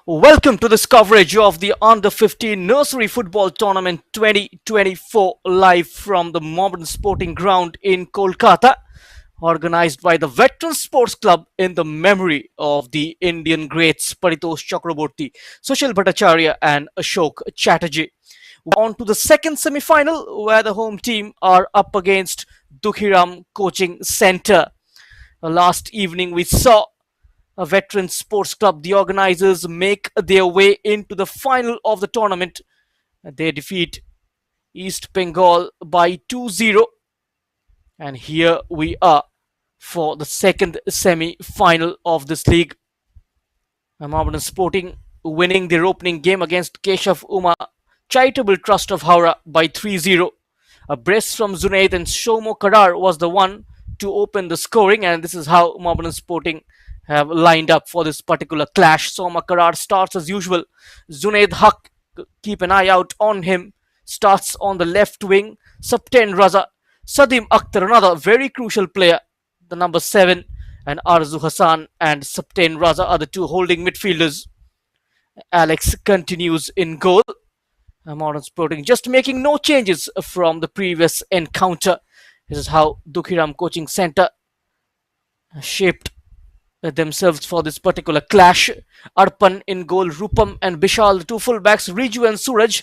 Welcome to this coverage of the Under 15 Nursery Football Tournament 2024 live from the Mohammedan Sporting Ground in Kolkata, organized by the Veteran Sports Club in the memory of the Indian greats Paritosh Chakraborty, Sushil Bhattacharya and Ashok Chatterjee. On to the second semi-final where the home team are up against Dukhiram Coaching Centre. Last evening we saw a veteran sports club, the organizers, make their way into the final of the tournament. They defeat East Bengal by 2-0. And here we are for the second semi-final of this league. Mohammedan Sporting winning their opening game against Kickoff Charitable Trust of Howrah by 3-0. A brace from Zunaid and Shomo Kadar was the one to open the scoring, and this is how Mohammedan Sporting have lined up for this particular clash. Soma Karar starts as usual. Zunaid Haq, keep an eye out on him, starts on the left wing. Saptain Raza, Sadim Akhtar, another very crucial player, the number 7, and Arzu Hassan and Saptain Raza are the two holding midfielders. Alex continues in goal. Modern Sporting just making no changes from the previous encounter. This is how Dukhiram Coaching Centre shaped themselves for this particular clash. Arpan in goal, Rupam and Bishal, the two fullbacks, Riju and Suraj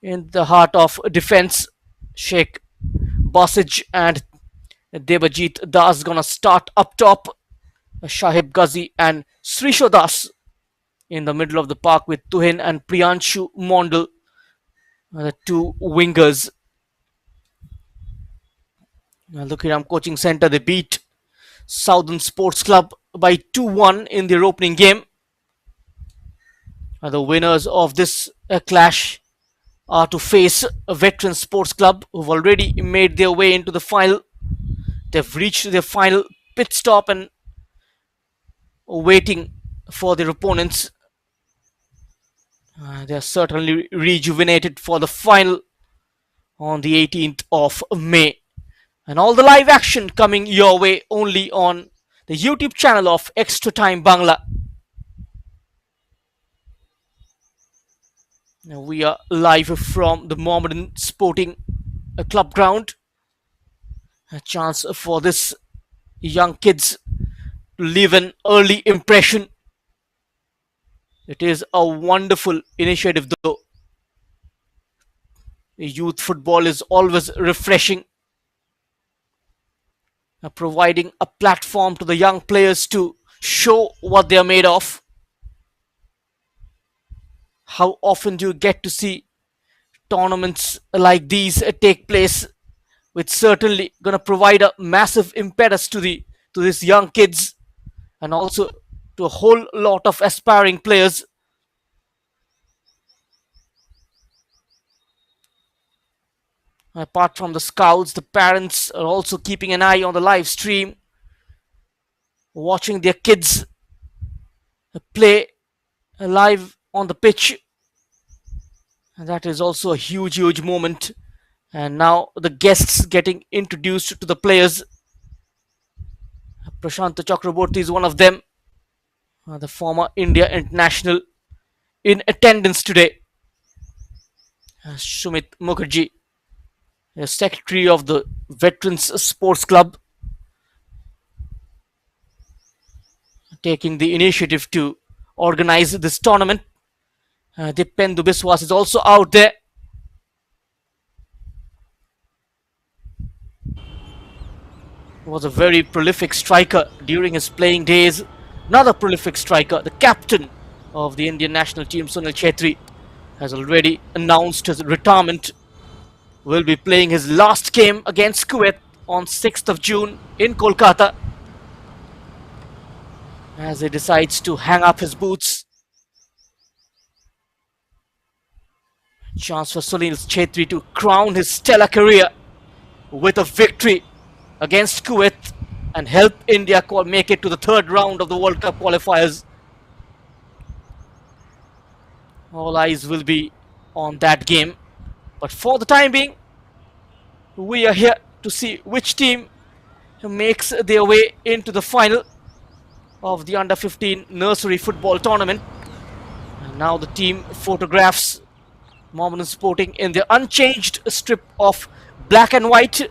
in the heart of defense. Sheikh Basij and Debajit Das gonna start up top. Shahib Ghazi and Srisho Das in the middle of the park with Tuhin and Priyanshu Mondal, the two wingers. Dukhiram Coaching Centre, they beat Southern Sports Club by 2-1 in their opening game. The winners of this clash are to face a Veteran Sports Club who've already made their way into the final. They've reached their final pit stop and waiting for their opponents. They're certainly rejuvenated for the final on the 18th of May. And all the live action coming your way only on the YouTube channel of Extra Time Bangla. Now we are live from the Mohammedan Sporting Club ground. A chance for this young kids to leave an early impression. It is a wonderful initiative though. Youth football is always refreshing, providing a platform to the young players to show what they are made of. How often do you get to see tournaments like these take place, which certainly going to provide a massive impetus to these young kids and also to a whole lot of aspiring players. Apart from the scouts, the parents are also keeping an eye on the live stream, watching their kids play live on the pitch. And that is also a huge moment. And now the guests getting introduced to the players. Prashant Chakraborty is one of them, the former India international in attendance today. Sumit Mukherjee, the secretary of the Veterans Sports Club, taking the initiative to organize this tournament. Dipendu Biswas is also out there. He was a very prolific striker during his playing days. Another prolific striker, the captain of the Indian national team, Sunil Chhetri, has already announced his retirement. Will be playing his last game against Kuwait on 6th of June in Kolkata as he decides to hang up his boots. Chance for Sunil Chhetri to crown his stellar career with a victory against Kuwait and help India make it to the third round of the World Cup qualifiers. All eyes will be on that game. But for the time being, we are here to see which team makes their way into the final of the Under 15 Nursery Football Tournament. Now the team photographs Mohammedan Sporting in their unchanged strip of black and white,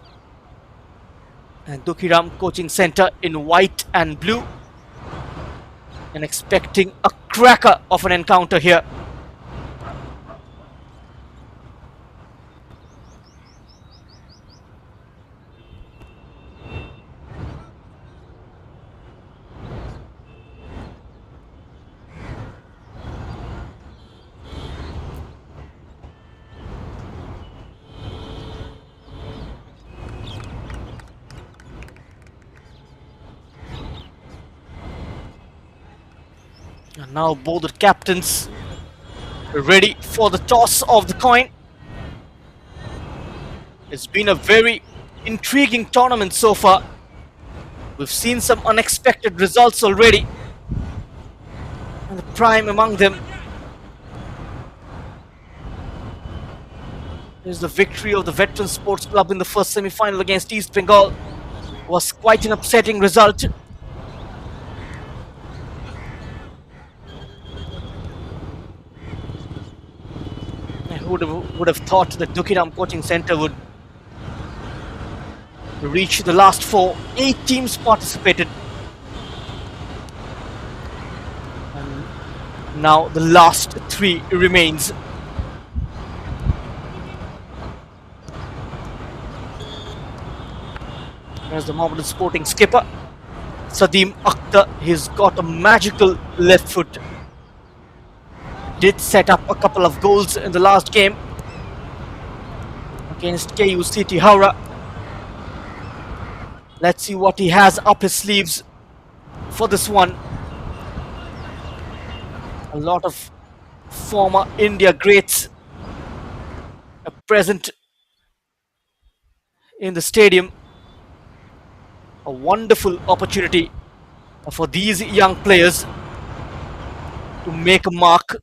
and Dukhiram coaching center in white and blue, and expecting a cracker of an encounter here. And now both the captains ready for the toss of the coin. It's been a very intriguing tournament so far. We've seen some unexpected results already, and the prime among them is the victory of the Veteran Sports Club in the first semi-final against East Bengal. Was quite an upsetting result. Who would have thought that Dukhiram coaching center would reach the last four? 8 teams participated. And now the last 3 remains. There's the Mohammedan Sporting skipper, Sadim Akhtar. He's got a magical left foot. Did set up a couple of goals in the last game against KUCT Howrah. Let's see what he has up his sleeves for this one. A lot of former India greats are present in the stadium. A wonderful opportunity for these young players to make a mark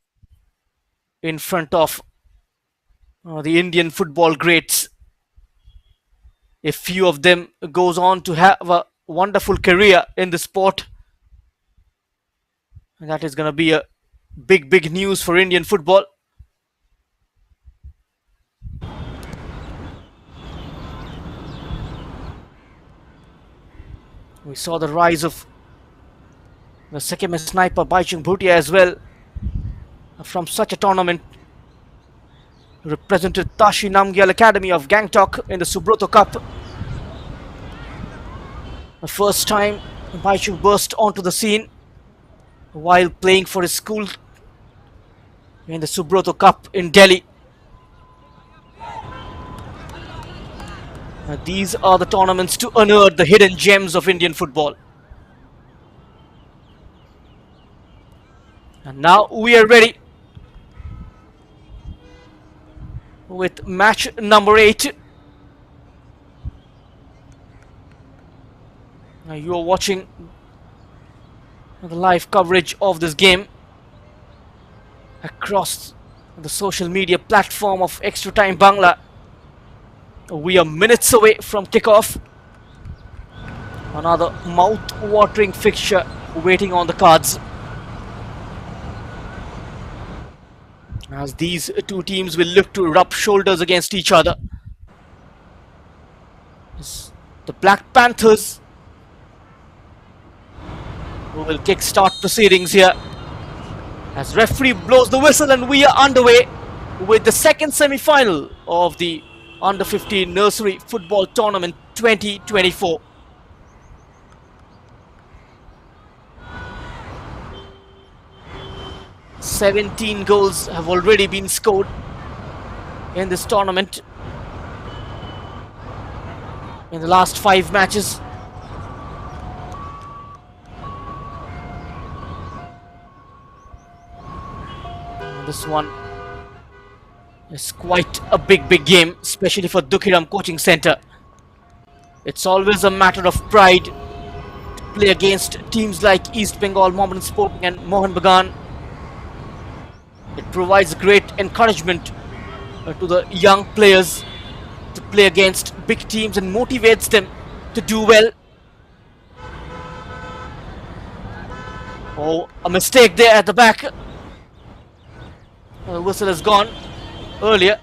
in front of the Indian football greats. A few of them goes on to have a wonderful career in the sport, and that is going to be a big news for Indian football. We saw the rise of the second sniper Baichung Bhutia as well from such a tournament. Represented Tashi Namgyal Academy of Gangtok in the Subroto Cup. The first time Baichung burst onto the scene while playing for his school in the Subroto Cup in Delhi. These are the tournaments to unearth the hidden gems of Indian football. And now we are ready with match number 8. Now you are watching the live coverage of this game across the social media platform of Extra Time Bangla. We are minutes away from kickoff. Another mouth-watering fixture waiting on the cards, as these 2 teams will look to rub shoulders against each other. The Black Panthers who will kick-start proceedings here as referee blows the whistle, and we are underway with the second semi-final of the Under-15 Nursery Football Tournament 2024. "17 goals have already been scored in this tournament in the last 5 matches. This one is quite a big game, especially for Dukhiram coaching center. It's always a matter of pride to play against teams like East Bengal, Mohammedan Sporting and Mohammedan. It provides great encouragement to the young players to play against big teams and motivates them to do well. Oh, a mistake there at the back. The whistle has gone earlier.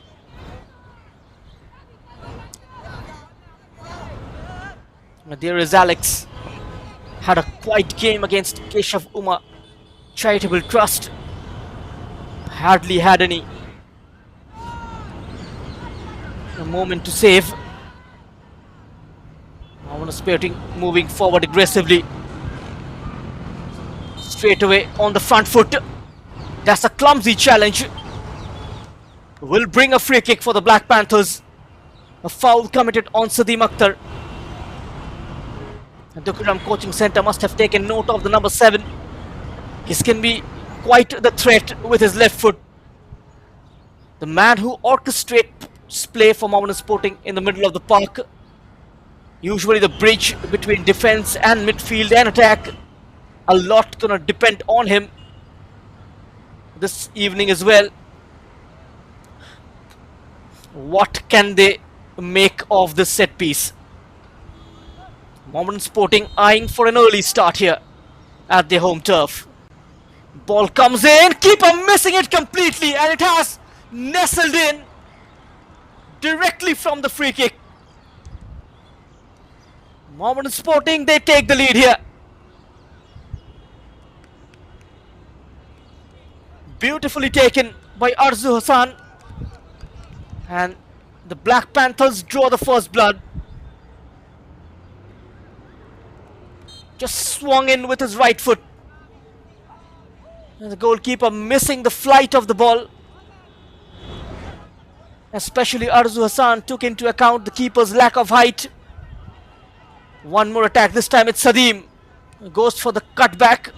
There is Alex. Had a quiet game against Keshav Uma Charitable Trust. Hardly had a moment to save. Mohammedan Sporting moving forward aggressively. Straight away on the front foot. That's a clumsy challenge. Will bring a free kick for the Black Panthers. A foul committed on Sadim Akhtar. The Dukhiram coaching centre must have taken note of the number 7. This can be quite the threat with his left foot. The man who orchestrates play for Mohammedan Sporting in the middle of the park. Usually the bridge between defence and midfield and attack. A lot gonna depend on him this evening as well. What can they make of this set piece? Mohammedan Sporting eyeing for an early start here at their home turf. Ball comes in, keeper missing it completely, and it has nestled in directly from the free kick. Mohammedan Sporting, they take the lead here. Beautifully taken by Arzu Hassan, and the Black Panthers draw the first blood. Just swung in with his right foot. And the goalkeeper missing the flight of the ball. Especially Arzu Hassan took into account the keeper's lack of height. One more attack, this time it's Sadim. Goes for the cutback.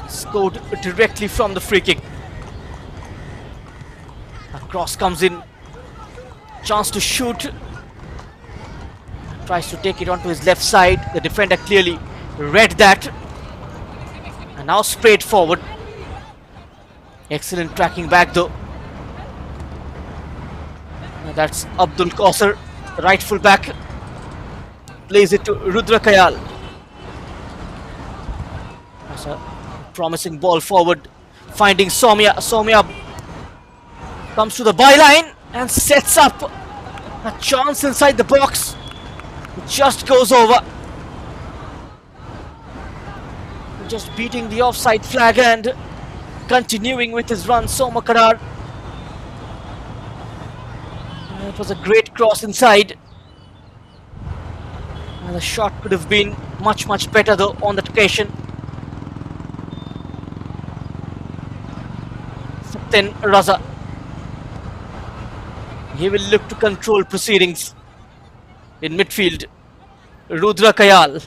Scored directly from the free kick. A cross comes in. Chance to shoot. Tries to take it onto his left side. The defender clearly read that. And now sprayed forward. Excellent tracking back though. And that's Abdul Kausar, the right full back. Plays it to Rudra Kayal. That's a promising ball forward. Finding Soumya. Soumya comes to the byline and sets up a chance inside the box. It just goes over. Just beating the offside flag and continuing with his run, Soma Karar. It was a great cross inside. And the shot could have been much better though on that occasion. Then Raza. He will look to control proceedings in midfield. Rudra Kayal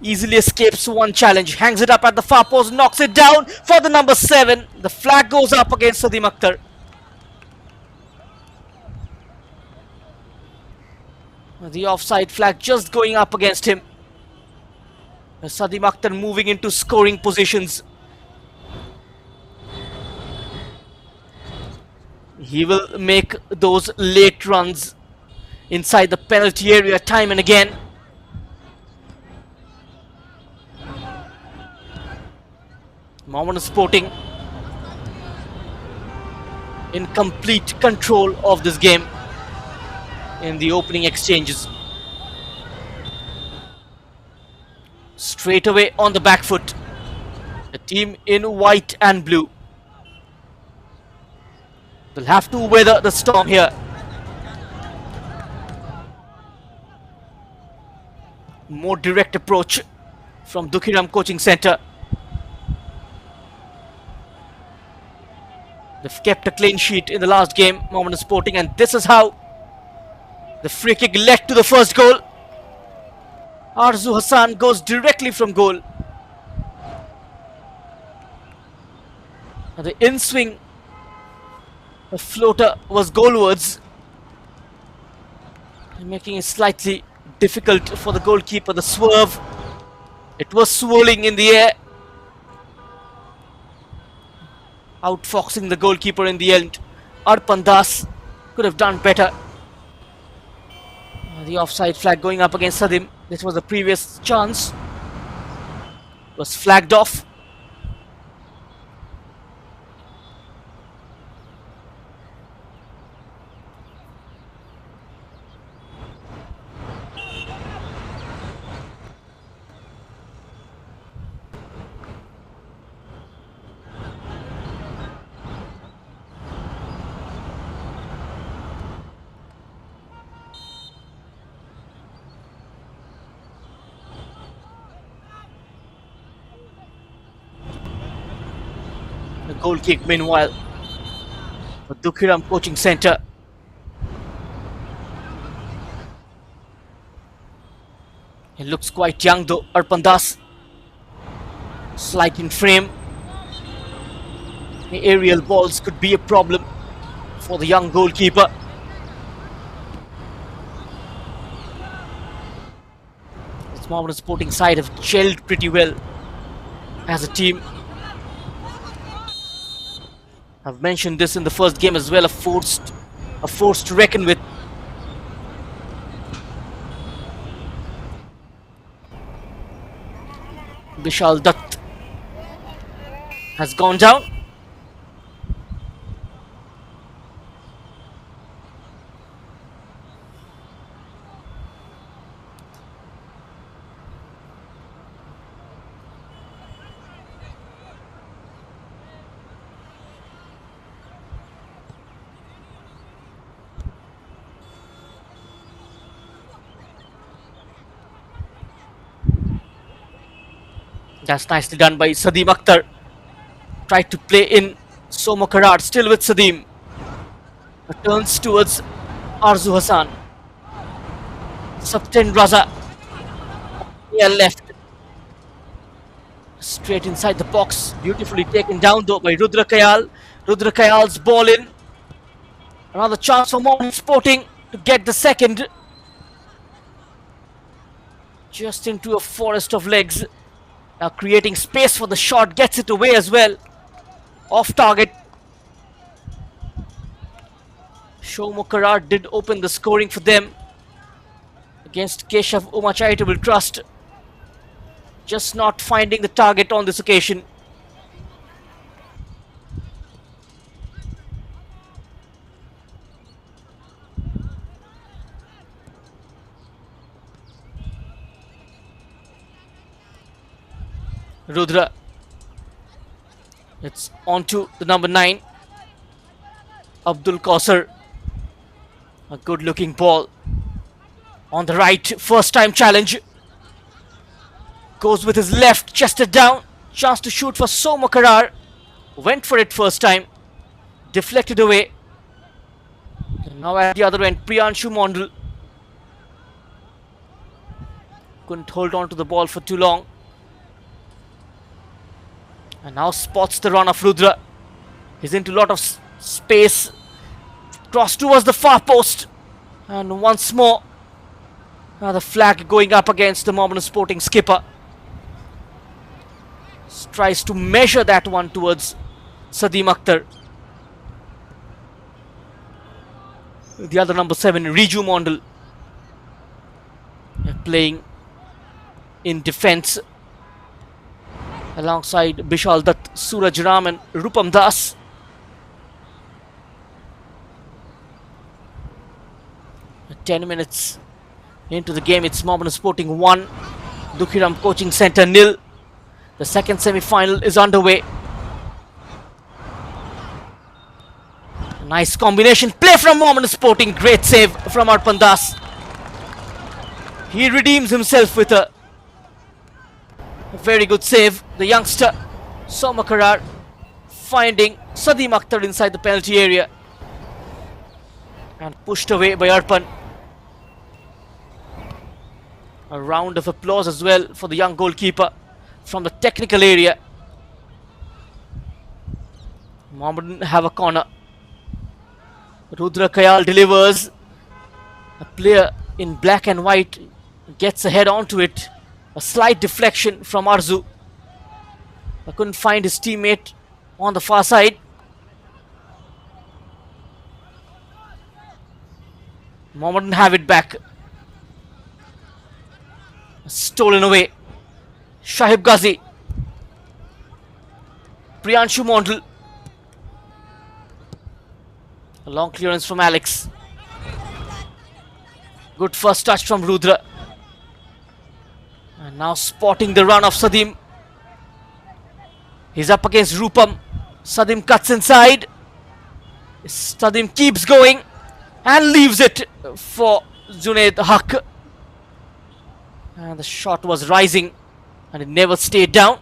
easily escapes one challenge, hangs it up at the far post, knocks it down for the number 7. The flag goes up against Sadim Akhtar. The offside flag just going up against him. Sadim Akhtar moving into scoring positions. He will make those late runs inside the penalty area time and again. Mohammedan Sporting in complete control of this game in the opening exchanges. Straight away on the back foot. The team in white and blue. They'll have to weather the storm here. More direct approach from Dukhiram coaching centre. They've kept a clean sheet in the last game, Mohammedan Sporting, and this is how the free kick led to the first goal. Arzu Hassan goes directly from goal. And the in-swing, the floater was goalwards, making it slightly difficult for the goalkeeper. The swerve, it was swirling in the air, outfoxing the goalkeeper in the end. Arpan Das could have done better. The offside flag going up against Sadim. This was the previous chance. Was flagged off. The goal kick meanwhile for Dukhiram coaching centre. He looks quite young though, Arpan Das. Slight in frame. The aerial balls could be a problem for the young goalkeeper. This Mohammedan Sporting side have gelled pretty well as a team. I've mentioned this in the first game as well, a force to reckon with. Vishal Dutt has gone down. That's nicely done by Sadim Akhtar. Tried to play in Somo Karar, still with Sadim. Turns towards Arzu Hassan. Sapten Raza. Yeah, left. Straight inside the box. Beautifully taken down though by Rudra Kayal. Rudra Kayal's ball in. Another chance for Mohammedan Sporting to get the second. Just into a forest of legs. Now creating space for the shot, gets it away as well. Off target. Shomo Karar did open the scoring for them against Keshav Uma Charitable Trust. Just not finding the target on this occasion. Rudra. It's on to the number 9. Abdul Kausar. A good looking ball. On the right, first time challenge. Goes with his left, chested down. Chance to shoot for Somo Karar. Went for it first time. Deflected away. And now at the other end, Priyanshu Mondal. Couldn't hold on to the ball for too long. And now spots the run of Rudra. He's into a lot of space. Cross towards the far post. And once more, the flag going up against the Mohammedan Sporting skipper. Tries to measure that one towards Sadim Akhtar. The other number 7, Riju Mondal, playing in defense alongside Bishal Dutt, Suraj Ram and Rupam Das. At 10 minutes into the game, it's Mohammedan Sporting 1, Dukhiram Coaching Centre 0. The second semi-final is underway. A nice combination play from Mohammedan Sporting. Great save from Arpan Das. He redeems himself with a very good save. The youngster Somo Karar finding Sadim Akhtar inside the penalty area and pushed away by Arpan. A round of applause as well for the young goalkeeper from the technical area. Mohammedan have a corner. Rudra Kayal delivers. A player in black and white gets a head onto it. A slight deflection from Arzu. I couldn't find his teammate on the far side. Mohammedan have it back. Stolen away. Shahib Ghazi. Priyanshu Mondal. A long clearance from Alex. Good first touch from Rudra. And now spotting the run of Sadim. He's up against Rupam. Sadim cuts inside. Sadim keeps going and leaves it for Junaid Haq. And the shot was rising and it never stayed down.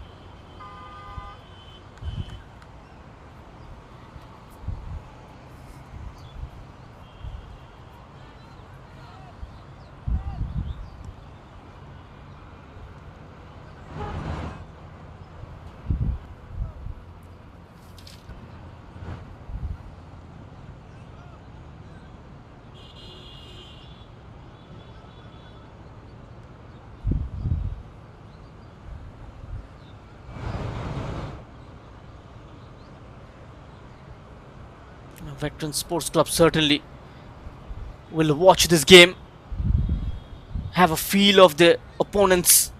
Veteran Sports Club certainly will watch this game, have a feel of the opponents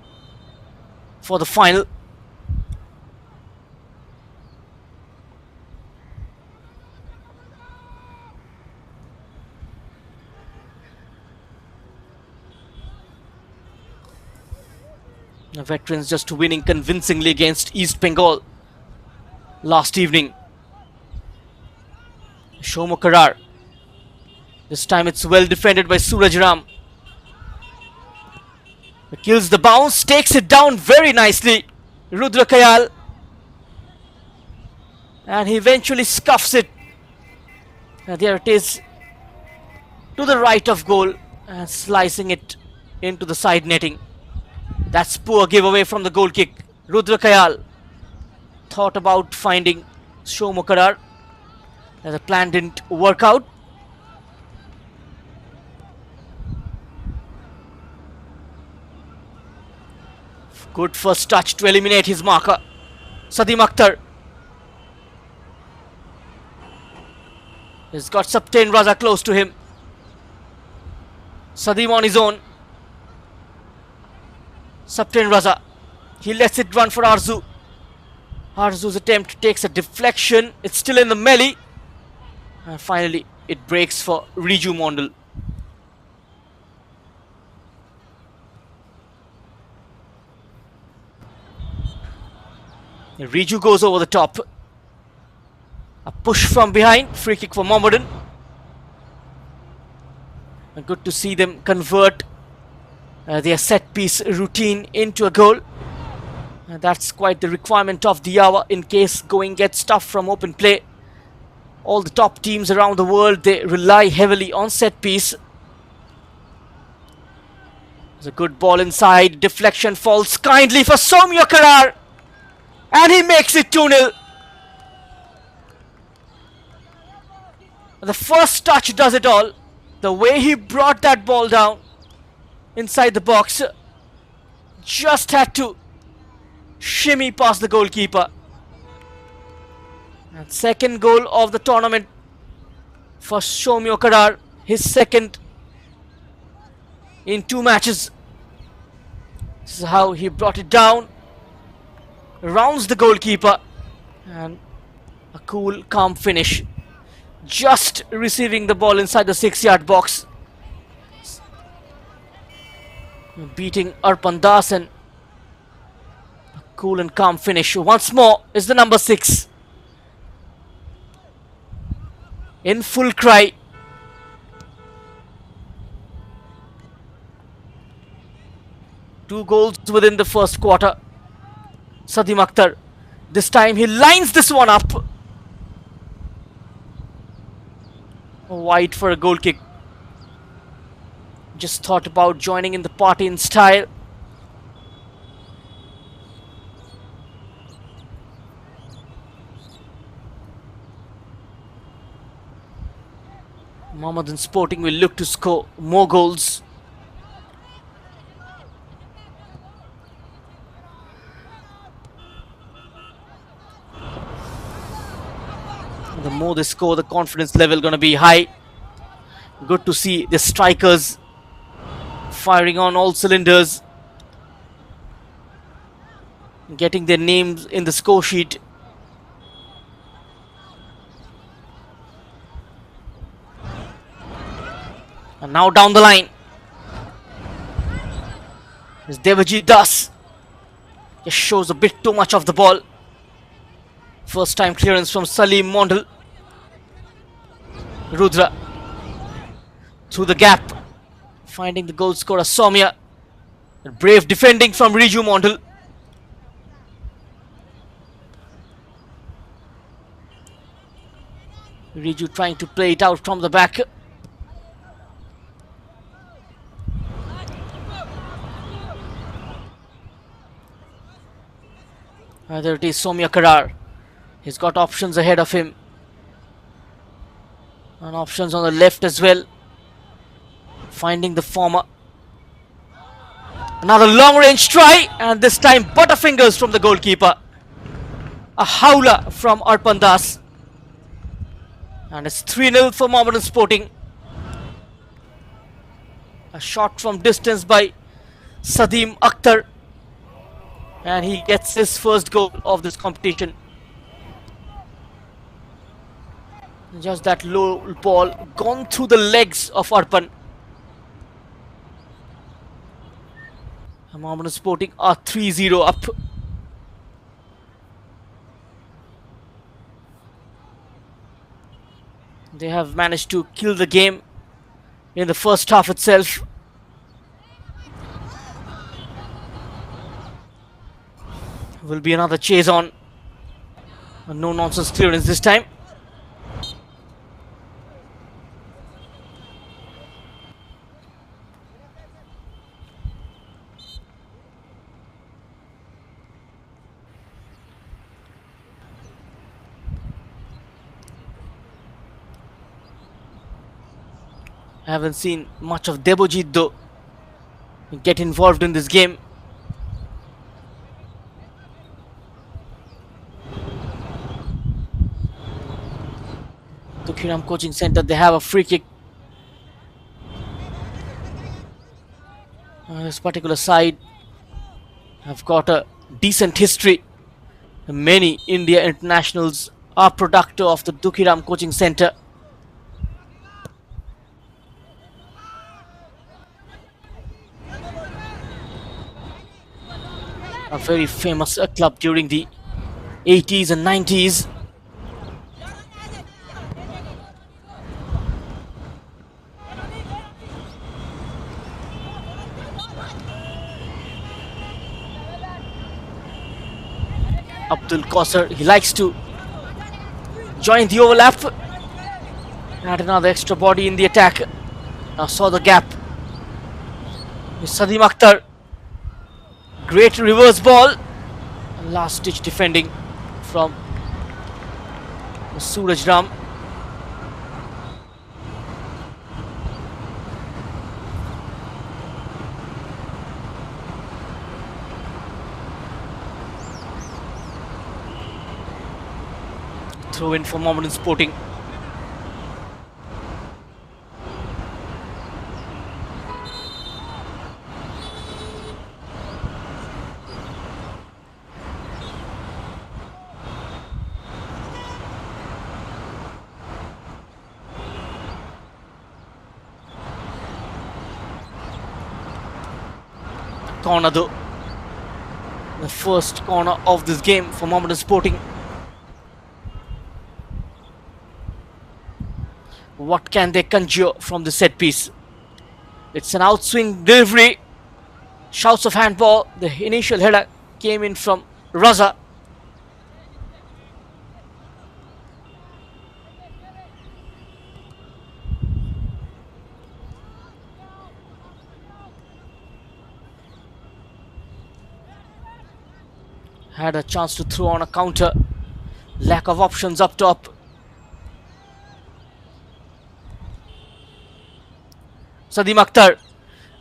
for the final. The Veterans just winning convincingly against East Bengal last evening. Shomo Karar. This time it's well defended by Suraj Ram. He kills the bounce, takes it down very nicely. Rudra Kayal. And he eventually scuffs it. And there it is. To the right of goal. And slicing it into the side netting. That's poor giveaway from the goal kick. Rudra Kayal thought about finding Shomo Karar. The plan didn't work out. Good first touch to eliminate his marker. Sadim Akhtar. He's got Saptain Raza close to him. Sadim on his own. Saptain Raza. He lets it run for Arzu. Arzu's attempt takes a deflection. It's still in the melee. And finally, it breaks for Riju Mondal. Riju goes over the top. A push from behind. Free kick for Mohammedan. And good to see them convert their set piece routine into a goal. And that's quite the requirement of the hour in case going gets tough from open play. All the top teams around the world, they rely heavily on set piece. There's a good ball inside. Deflection falls kindly for Soumya Karar. And he makes it 2-0. The first touch does it all. The way he brought that ball down inside the box. Just had to shimmy past the goalkeeper. And second goal of the tournament for Soumya Karar. His second in 2 matches. This is how he brought it down. Rounds the goalkeeper. And a cool, calm finish. Just receiving the ball inside the 6-yard box. Beating Arpan Das, and a cool and calm finish. Once more is the number 6. In full cry. Two goals within the first quarter. Sadim Akhtar. This time he lines this one up. Wide for a goal kick. Just thought about joining in the party in style. Mohammedan Sporting will look to score more goals. The more they score, the confidence level going to be high. Good to see the strikers firing on all cylinders. getting their names in the score sheet. And now down the line is Devajit Das. Just shows a bit too much of the ball. First time clearance from Salim Mondal. Rudra through the gap, finding the goal scorer Soumya. Brave defending from Riju Mondal. Riju trying to play it out from the back. Either it is Soumya Karar. He's got options ahead of him. And options on the left as well. Finding the former. Another long range try, and this time butterfingers from the goalkeeper. A howler from Arpan Das. And it's 3-0 for Mohammedan Sporting. A shot from distance by Sadim Akhtar. And he gets his first goal of this competition. Just that low ball gone through the legs of Arpan. Mohammedan Sporting are 3-0 up. They have managed to kill the game in the first half itself. Will be another chase on. A no-nonsense clearance this time. I haven't seen much of Debojit though get involved in this game. Dukhiram Coaching Center, they have a free kick. This particular side have got a decent history. Many India internationals are product of the Dukhiram Coaching Center. A very famous club during the 80s and 90s. Abdul Qasar, he likes to join the overlap. Add another extra body in the attack. Now saw the gap. Sadim Akhtar. Great reverse ball. Last ditch defending from Suraj Ram. Throw in for Mohammedan Sporting. Corner though. The first corner of this game for Mohammedan Sporting. What can they conjure from the set piece? It's an outswing delivery. Shouts of handball. The initial header came in from Raza. Had a chance to throw on a counter. Lack of options up top. Sadim Akhtar.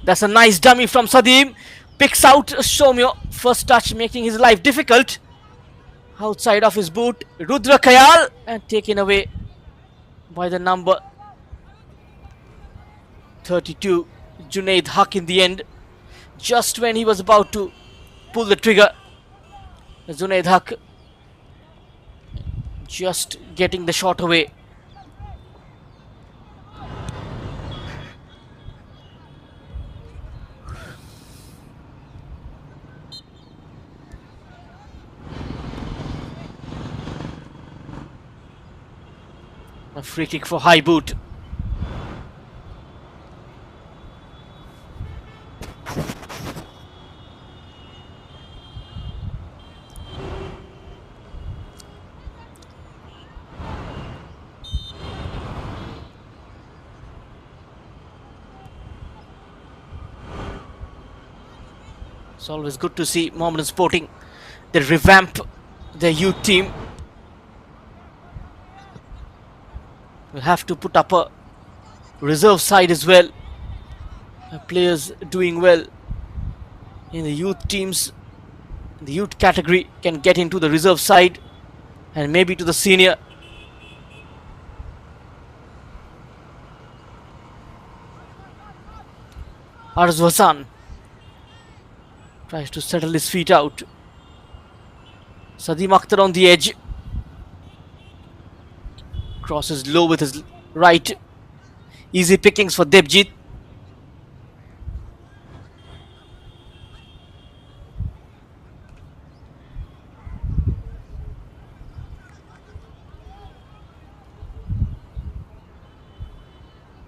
That's a nice dummy from Sadim. Picks out Soumya. First touch making his life difficult. Outside of his boot. Rudra Khayal. And taken away by the number 32. Junaid Haq in the end. Just when he was about to pull the trigger. Junaid Haq just getting the shot away. A free kick for high boot. It's always good to see Mohammedan Sporting. They revamp their youth team. We'll have to put up a reserve side as well. Players doing well in the youth teams, the youth category, can get into the reserve side and maybe to the senior. Arzu Hassan tries to settle his feet out. Sadim Akhtar on the edge. Crosses low with his right. Easy pickings for Debjit.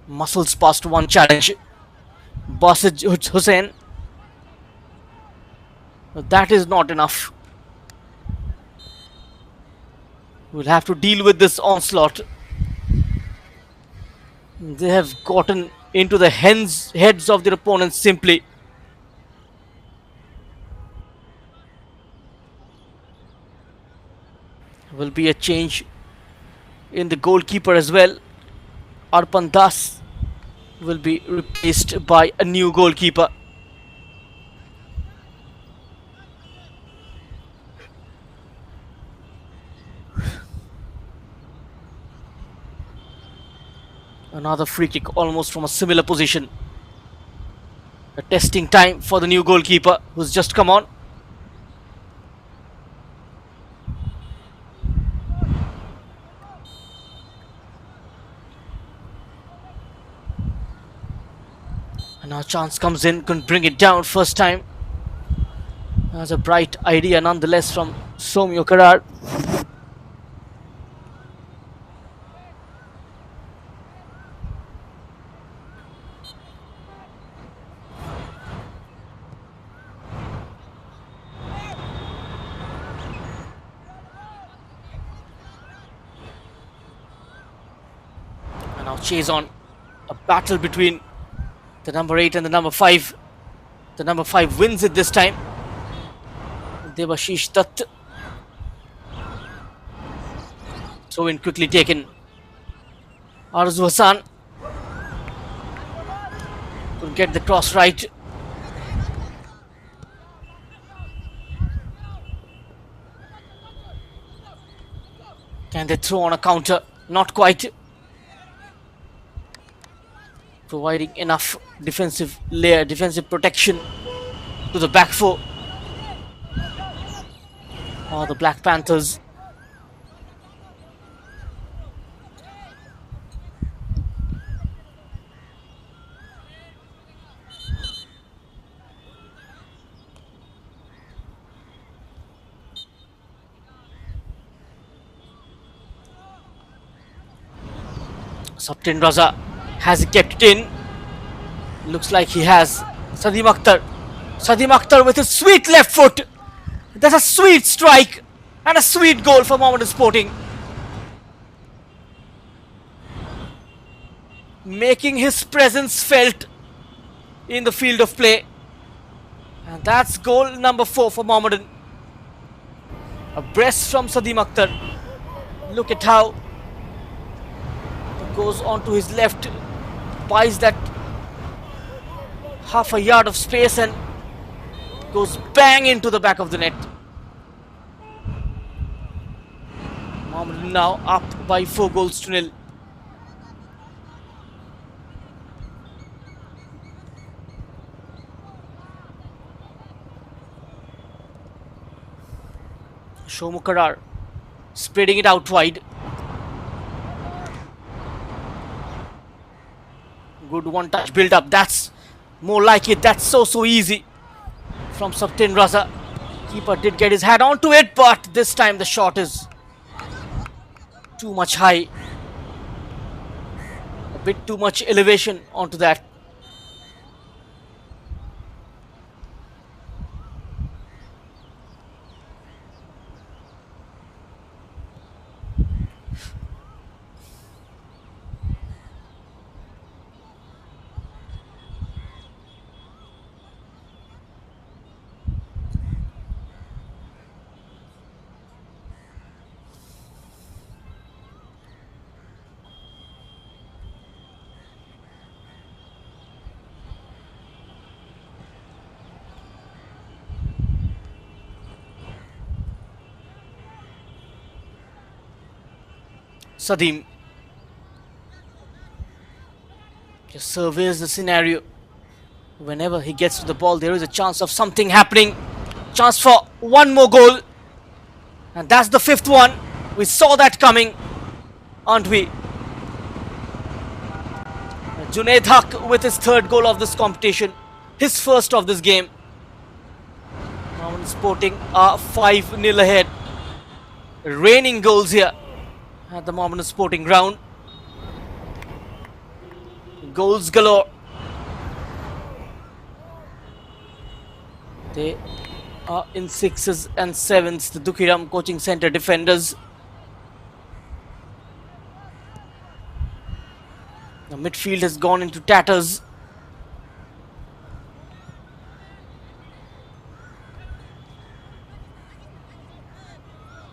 Muscles past one challenge. Basit Hussain. That is not enough. We'll have to deal with this onslaught. They have gotten into the heads of their opponents simply. Will be a change in the goalkeeper as well. Arpan Das will be replaced by a new goalkeeper. Another free kick almost from a similar position. A testing time for the new goalkeeper who's just come on. And now chance comes in, couldn't bring it down first time. That's a bright idea nonetheless from Somyo Karar. And now chase on. A battle between the number 8 and the number 5. The number 5 wins it this time. Debashish Dutt. Throw in quickly taken. Arzu Hassan could get the cross right. Can they throw on a counter? Not quite. Providing enough defensive layer, defensive protection to the back four. Oh, the Black Panthers. Saptin Raza has kept it in. Looks like he has. Sadim Akhtar. Sadim Akhtar with his sweet left foot. That's a sweet strike and a sweet goal for Mohammedan Sporting. Making his presence felt in the field of play. And that's goal number 4 for Mohammedan. A breast from Sadim Akhtar. Look at how it goes onto his left, buys that half a yard of space and goes bang into the back of the net. Mohammedan now up by 4 goals to nil. Shomukarar spreading it out wide. Good one-touch build-up. That's more like it. That's so easy from Saptin Raza. Keeper did get his head onto it, but this time the shot is too much high. A bit too much elevation onto that. Sadim just surveys the scenario. Whenever he gets to the ball, there is a chance of something happening. Chance for one more goal. And that's the fifth one. We saw that coming, aren't we? Junaid Haq with his third goal of this competition. His first of this game. Mohammedan Sporting are 5-0 ahead. Raining goals here at the Mohammedan Sporting ground. Goals galore. They are in 6s and 7s, the Dukhiram coaching center defenders. The midfield has gone into tatters.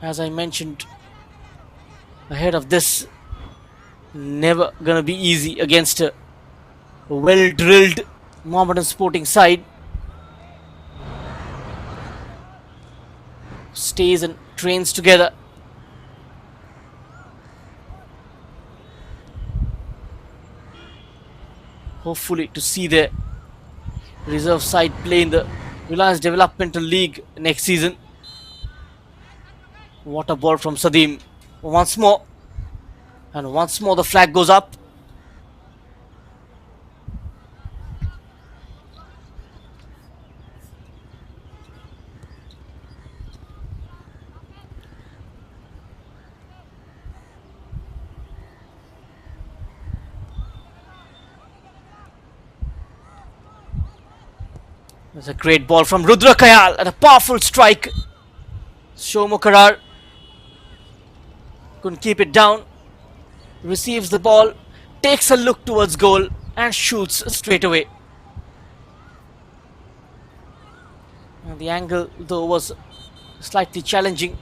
As I mentioned ahead of this, never gonna be easy against a well-drilled Mohammedan Sporting side. Stays and trains together. Hopefully to see their reserve side play in the Reliance Developmental League next season. What a ball from Sadim. Once more. And once more the flag goes up. There's a great ball from Rudra Kayal and a powerful strike. Shomukarar couldn't keep it down. Receives the ball, takes a look towards goal and shoots straight away. And the angle though was slightly challenging.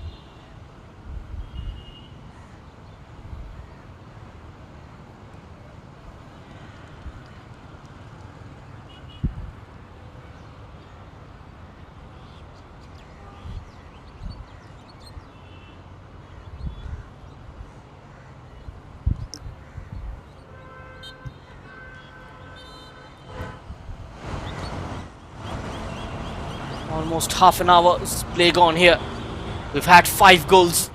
Almost half an hour's play gone here. We've had 5 goals.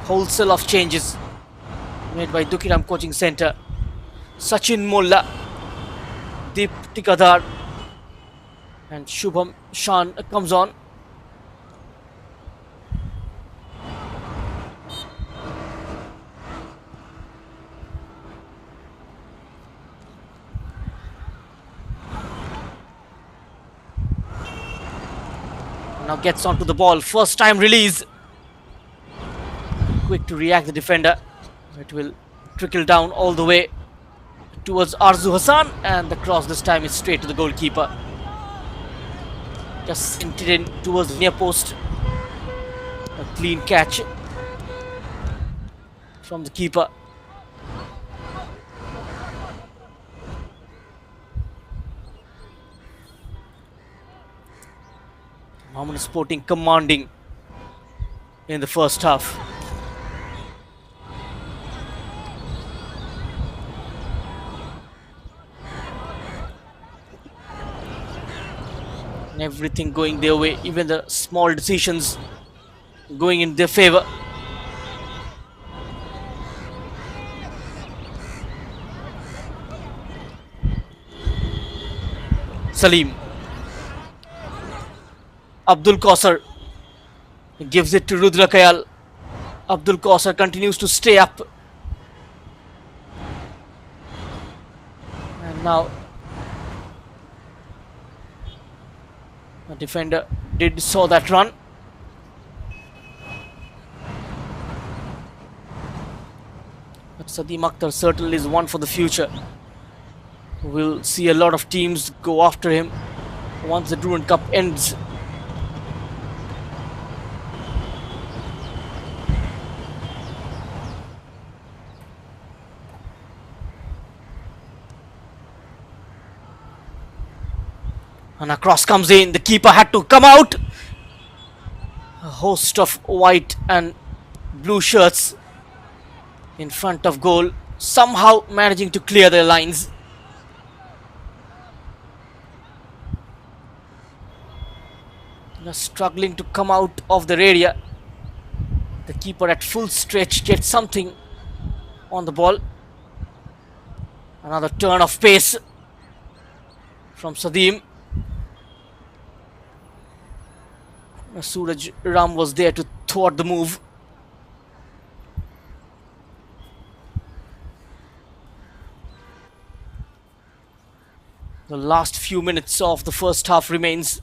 Wholesale of changes made by Dukhiram coaching center. Sachin Molla, Deep Tikadar and Shubham Shan comes on. Now gets onto the ball. First time release. Quick to react the defender. It will trickle down all the way towards Arzu Hassan. And the cross this time is straight to the goalkeeper. Just sent it in towards the near post. A clean catch from the keeper. Mohammedan Sporting commanding in the first half. And everything going their way, even the small decisions going in their favor. Salim. Abdul Kausar gives it to Rudra Kayal. Abdul Kausar continues to stay up. And now the defender did saw that run. But Sadim Akhtar certainly is one for the future. We'll see a lot of teams go after him once the Durand Cup ends. And a cross comes in. The keeper had to come out. A host of white and blue shirts in front of goal, somehow managing to clear their lines. They're struggling to come out of their area. The keeper at full stretch gets something on the ball. Another turn of pace from Sadim. Suraj Ram was there to thwart the move. The last few minutes of the first half remains.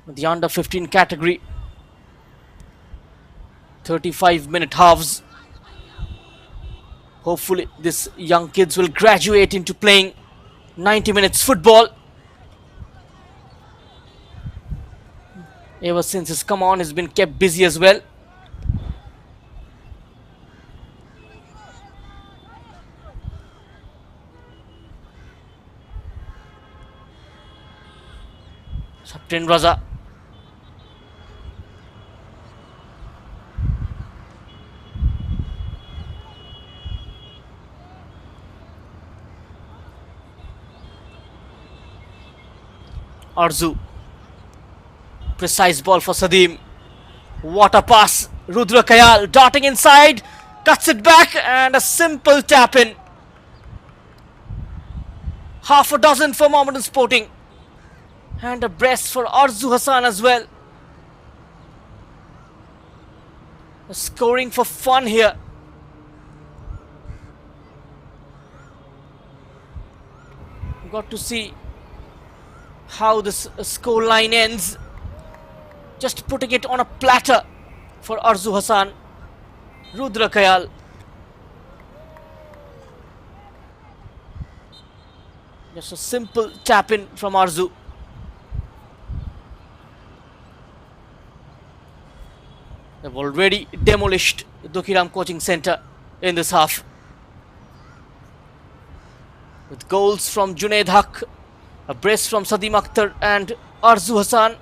The under 15 category, 35-minute halves. Hopefully these young kids will graduate into playing 90 minutes football. Ever since he's come on, he's been kept busy as well. Captain Raza. Arzu. Precise ball for Sadim. What a pass. Rudra Kayal darting inside. Cuts it back and a simple tap in. Half a dozen for Mohammedan Sporting. And a brace for Arzu Hassan as well. Scoring for fun here. Got to see how this score line ends. Just putting it on a platter for Arzu Hassan. Rudra Kayal. Just a simple tap in from Arzu. They've already demolished the Dukhiram coaching centre in this half. With goals from Junaid Haq, a brace from Sadim Akhtar and Arzu Hassan.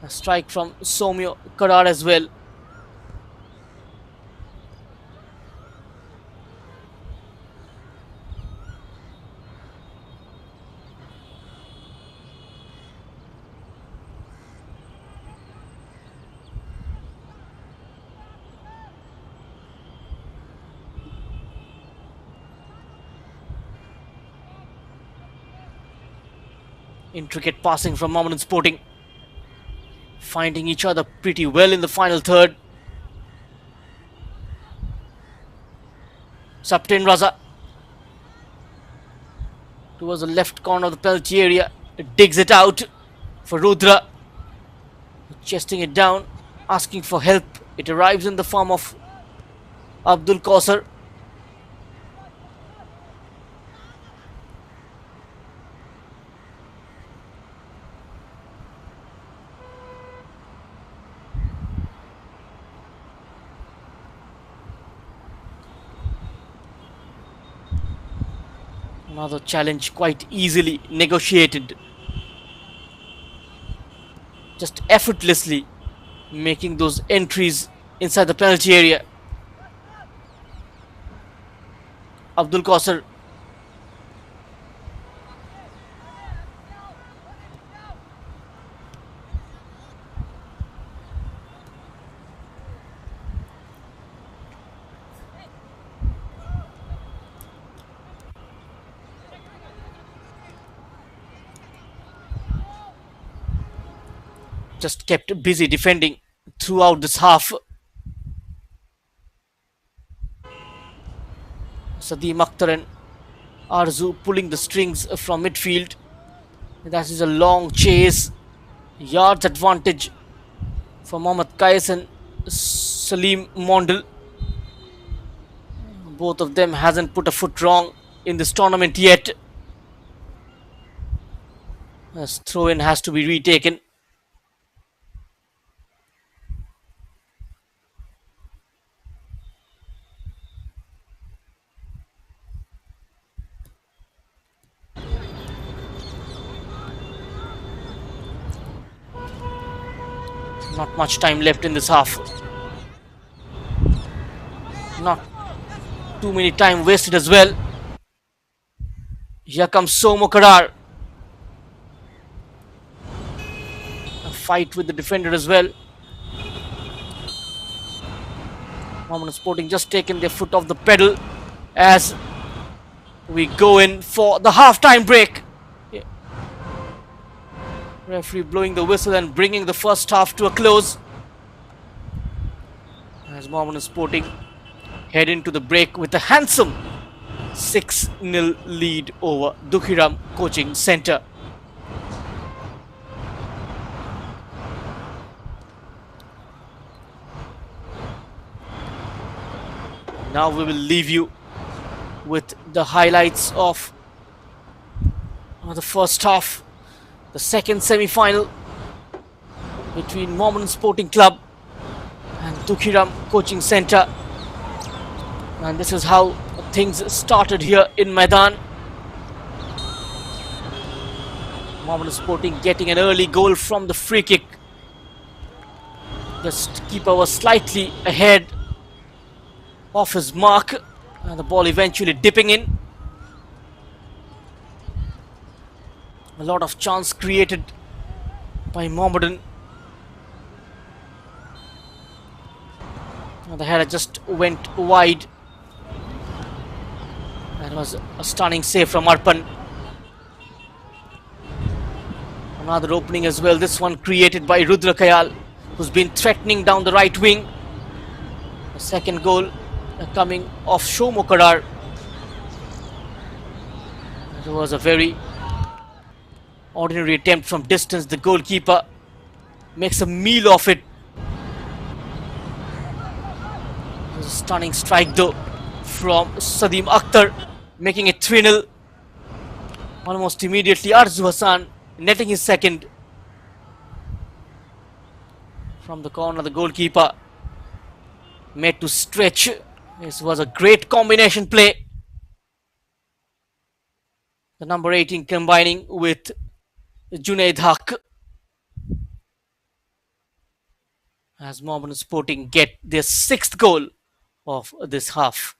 A strike from Somyo Kadar as well. Intricate passing from Mohammedan Sporting. Finding each other pretty well in the final third. Saptain Raza towards the left corner of the penalty area. It digs it out for Rudra. Chesting it down, asking for help. It arrives in the form of Abdul Kausar. Another challenge quite easily negotiated. Just effortlessly making those entries inside the penalty area. Abdul Kausar. just kept busy defending throughout this half. Sadim Akhtar and Arzu pulling the strings from midfield. That is a long chase, yards advantage for Mohammad Kais and Salim Mondal. Both of them hasn't put a foot wrong in this tournament yet. As throw-in has to be retaken. Not much time left in this half. Not too many time wasted as well. Here comes Somo Karar. A fight with the defender as well. Mohammedan Sporting just taken their foot off the pedal as we go in for the half-time break. Yeah. Referee blowing the whistle and bringing the first half to a close. As Mohammedan Sporting head into the break with a handsome 6-0 lead over Dukhiram Coaching Centre. Now we will leave you with the highlights of the first half, the second semi-final between Mohammedan Sporting Club and Dukhiram Coaching Centre. And this is how things started here in Medan. Mohammedan Sporting getting an early goal from the free kick. Just keeper was slightly ahead of his mark, and the ball eventually dipping in. A lot of chance created by Mohammedan. And the header just went wide. That was a stunning save from Arpan. Another opening as well, this one created by Rudra Kayal, who's been threatening down the right wing. The second goal coming off Somo Karar. It was a very ordinary attempt from distance. The goalkeeper makes a meal of it. It was a stunning strike though from Sadim Akhtar, making it 3-0. Almost immediately Arzu Hassan netting his second. From the corner, the goalkeeper made to stretch. This was a great combination play. The number 18 combining with Junaid Haq as Mohammedan Sporting get their sixth goal of this half.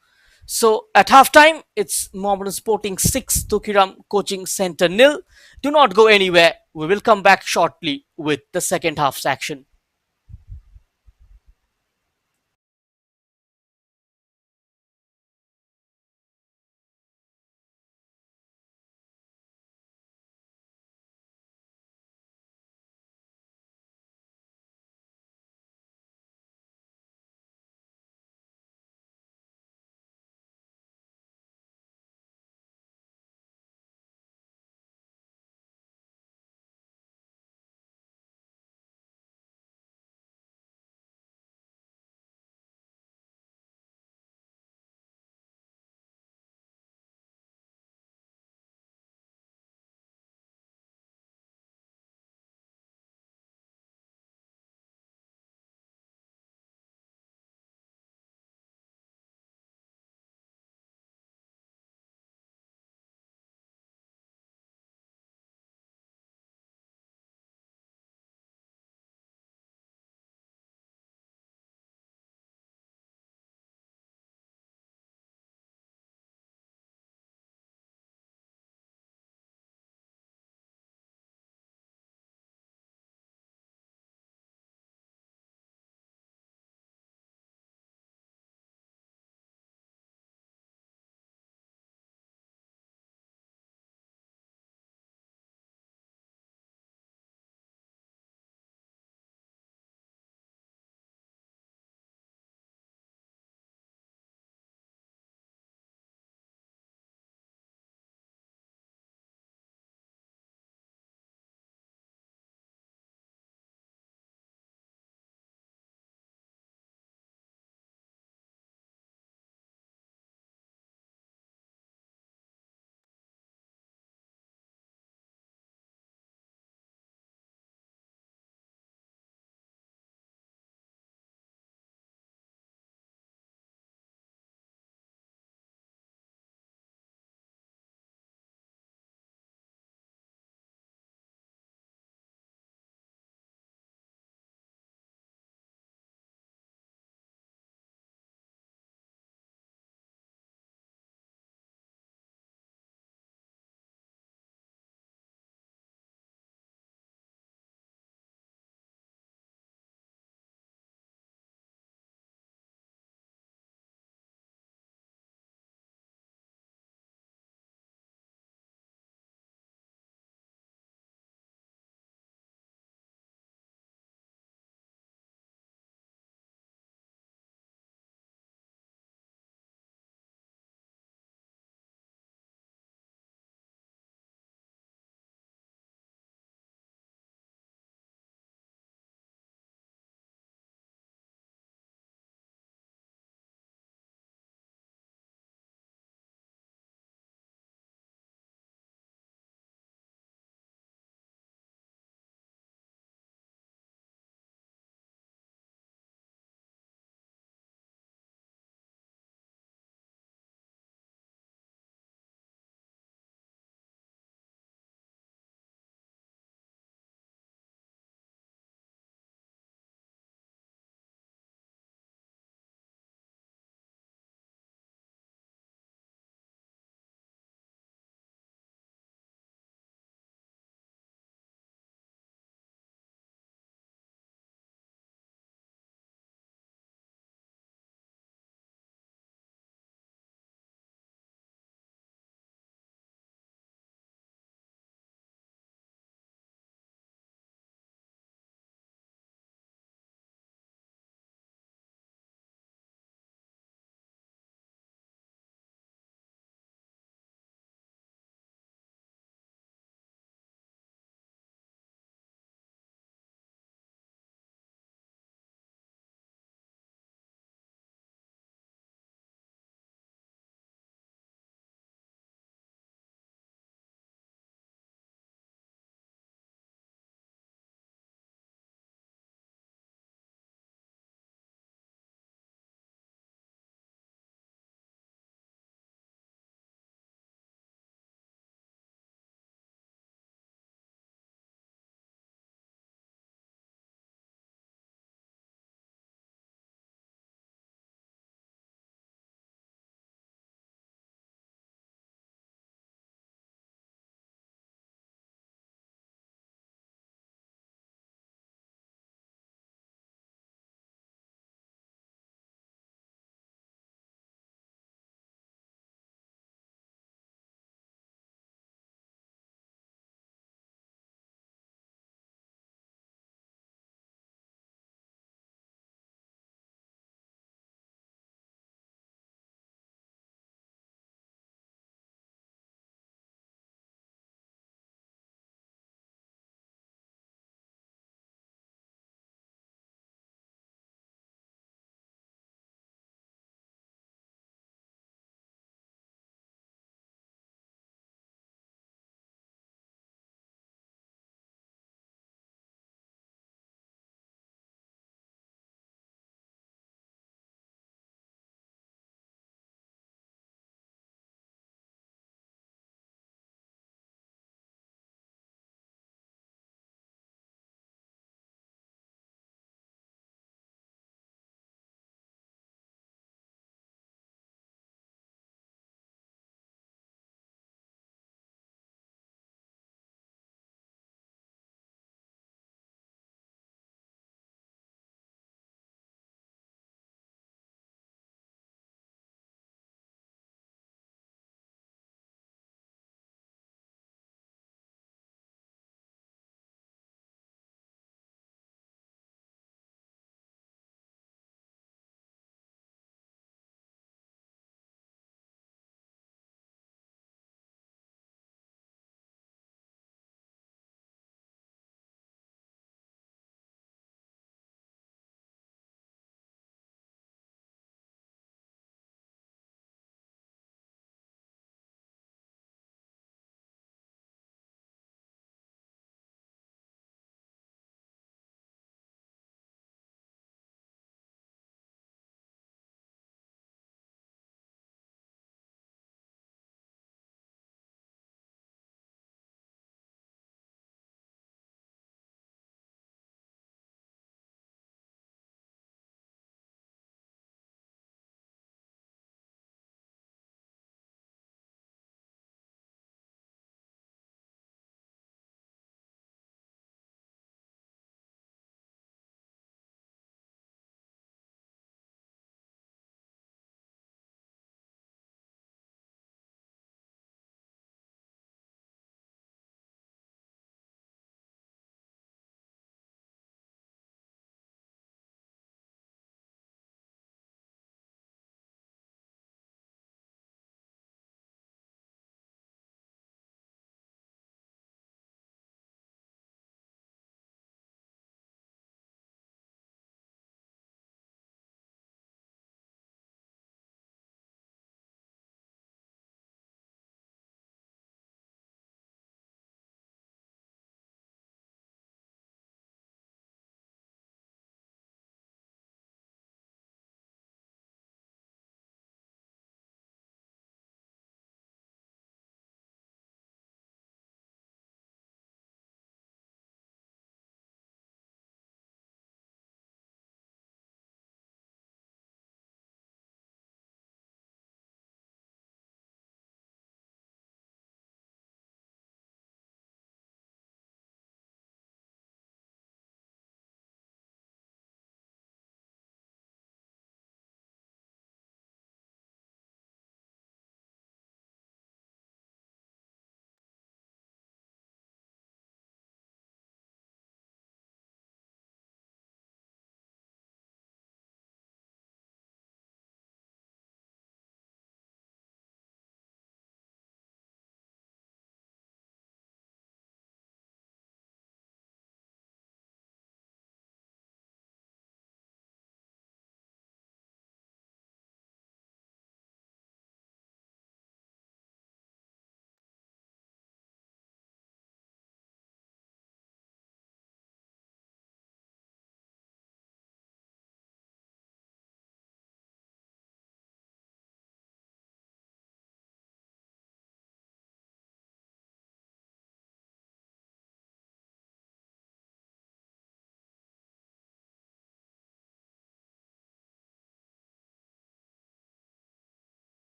So at halftime, it's Mohammedan Sporting 6, Dukhiram Coaching Centre 0. Do not go anywhere. We will come back shortly with the second half's action.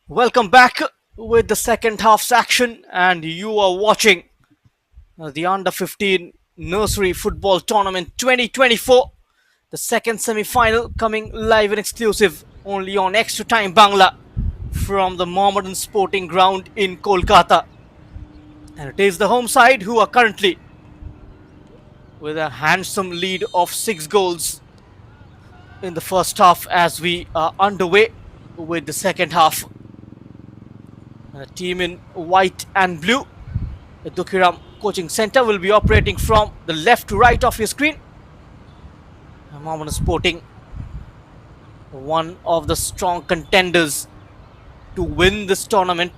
Welcome back with the second half's action, and you are watching the Under 15 Nursery Football Tournament 2024, the second semi final coming live and exclusive only on Extra Time Bangla from the Mohammedan Sporting Ground in Kolkata. And it is the home side who are currently with a handsome lead of 6 goals in the first half as we are underway with the second half. A team in white and blue. The Dukhiram coaching center will be operating from the left to right of your screen. Mohammedan Sporting, one of the strong contenders to win this tournament,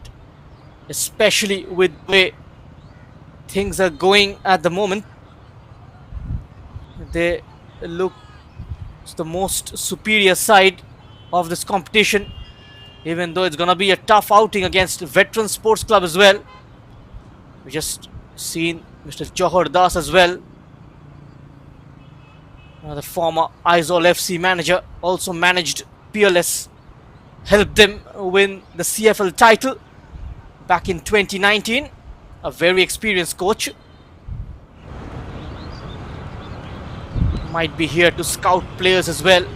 especially with the way things are going at the moment. They look the most superior side of this competition, even though it's going to be a tough outing against Veteran Sports Club as well. We just seen Mr. Johar Das as well, the former Aizol FC manager, also managed PLS, helped them win the CFL title back in 2019. A very experienced coach. Might be here to scout players as well.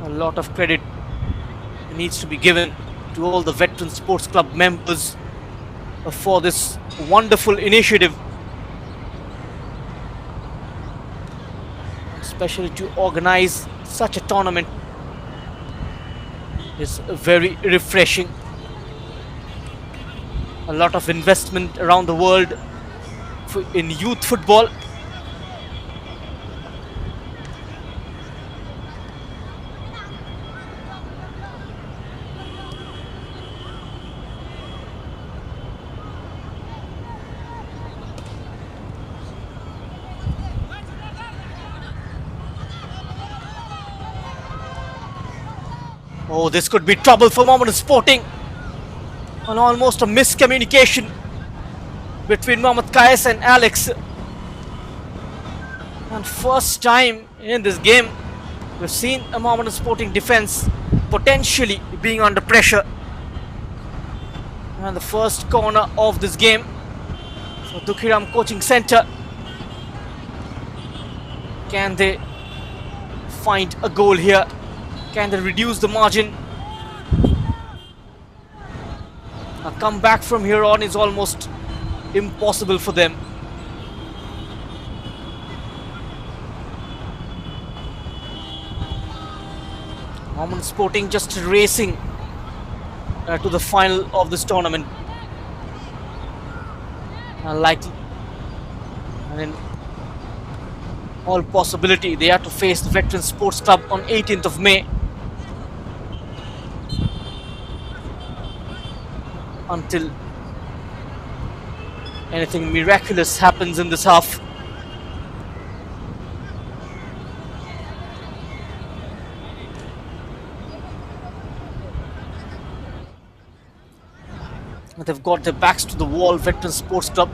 A lot of credit needs to be given to all the Veteran Sports Club members for this wonderful initiative, especially to organize such a tournament is very refreshing. A lot of investment around the world in youth football. Oh, this could be trouble for Mohammedan Sporting. And almost a miscommunication between Mohammad Qais and Alex. And first time in this game, we've seen a Mohammedan Sporting defense potentially being under pressure. And the first corner of this game for Dukhiram coaching center. Can they find a goal here? Can they reduce the margin? A comeback from here on is almost impossible for them. Mohammedan Sporting just racing to the final of this tournament. Likely, and in all possibility, they have to face the Veteran Sports Club on 18th of May. Until anything miraculous happens in this half. They've got their backs to the wall. Veteran Sports Club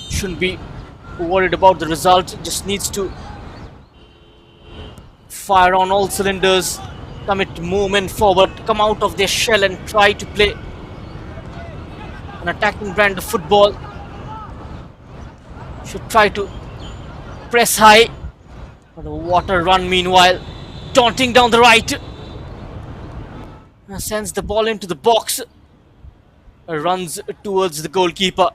shouldn't be worried about the result. Just needs to fire on all cylinders, commit movement forward, come out of their shell and try to play an attacking brand of football. Should try to press high. But a water run meanwhile, taunting down the right. Sends the ball into the box. Runs towards the goalkeeper.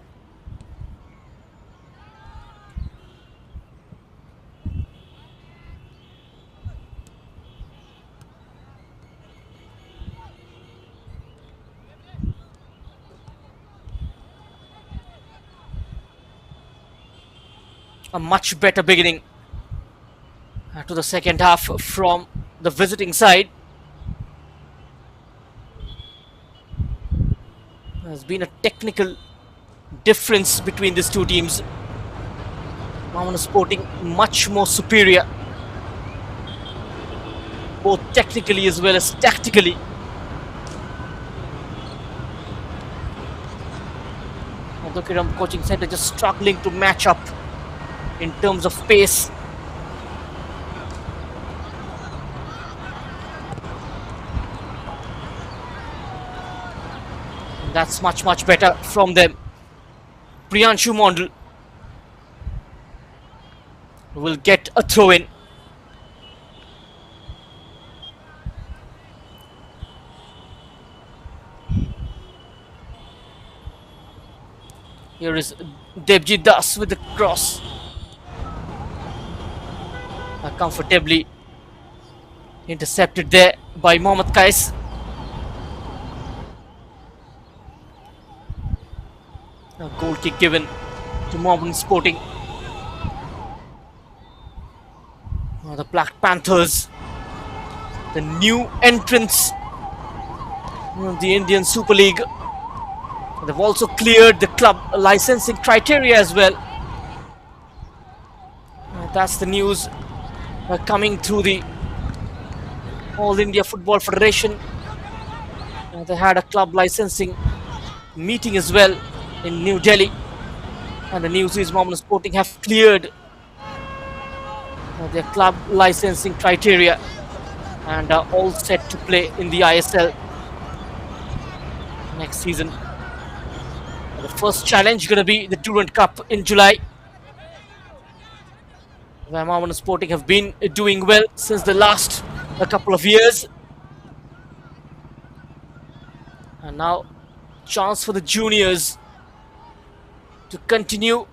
A much better beginning to the second half from the visiting side. There's been a technical difference between these two teams. Mohammedan Sporting much more superior, both technically as well as tactically. Dukhiram coaching center just struggling to match up in terms of pace. That's much, much better from them. Priyanshu Mondal will get a throw in. Here is Devjit Das with the cross. Comfortably intercepted there by Mohammad Kais. A goal kick given to Mohammedan Sporting. The Black Panthers, the new entrants of the Indian Super League. They've also cleared the club licensing criteria as well. That's the news coming through the All India Football Federation. They had a club licensing meeting as well in New Delhi. And the news is Mohammedan Sporting have cleared their club licensing criteria and are all set to play in the ISL next season. The first challenge going to be the Durand Cup in July, where Mohammedan Sporting have been doing well since the last a couple of years. And now chance for the juniors to continue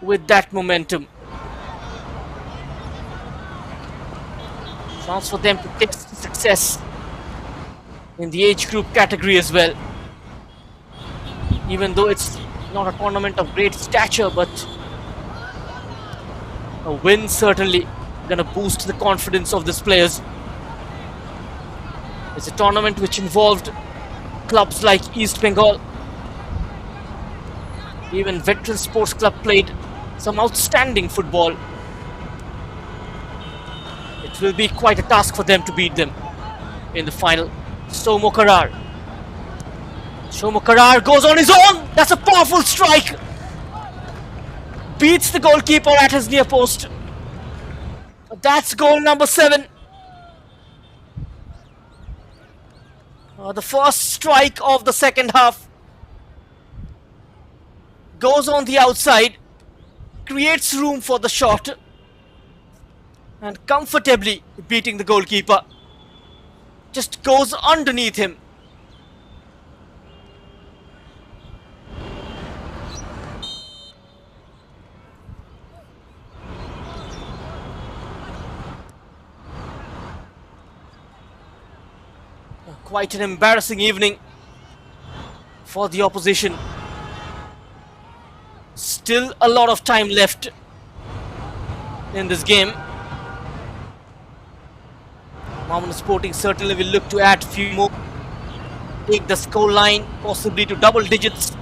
with that momentum. Chance for them to taste success in the age group category as well. Even though it's not a tournament of great stature, but a win certainly going to boost the confidence of these players. It's a tournament which involved clubs like East Bengal. Even Veteran Sports Club played some outstanding football. It will be quite a task for them to beat them in the final. Somo Karar. Somo Karar goes on his own. That's a powerful strike. Beats the goalkeeper at his near post. That's goal number 7. The first strike of the second half. Goes on the outside. Creates room for the shot. And comfortably beating the goalkeeper. Just goes underneath him. Quite an embarrassing evening for the opposition. Still a lot of time left in this game. Mohammedan Sporting certainly will look to add a few more. Take the score line possibly to double digits.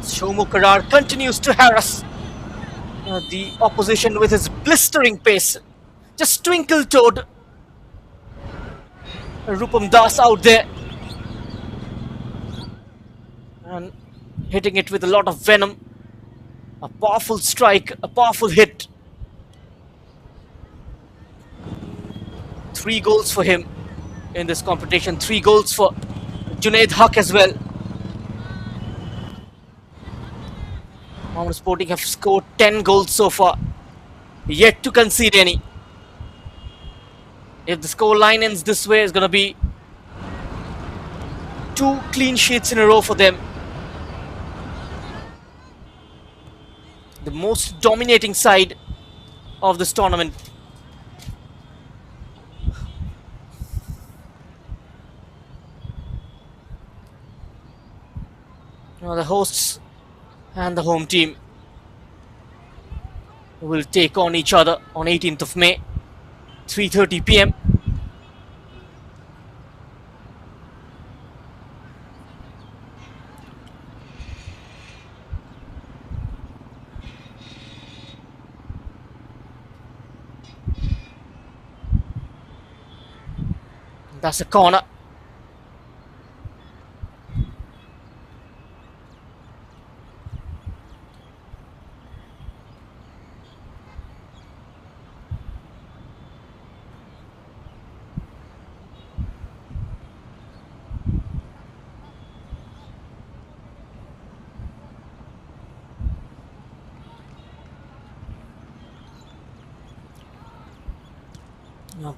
Somo Karar continues to harass the opposition with his blistering pace. Just twinkle-toed. Rupam Das out there. And hitting it with a lot of venom. A powerful strike, a powerful hit. 3 goals for him in this competition. 3 goals for Junaid Haq as well. Mohammedan Sporting have scored 10 goals so far, yet to concede any. If the score line ends this way, it's going to be 2 clean sheets in a row for them. The most dominating side of this tournament. Now the hosts and the home team will take on each other on 18th of May, 3:30 p.m. That's a corner.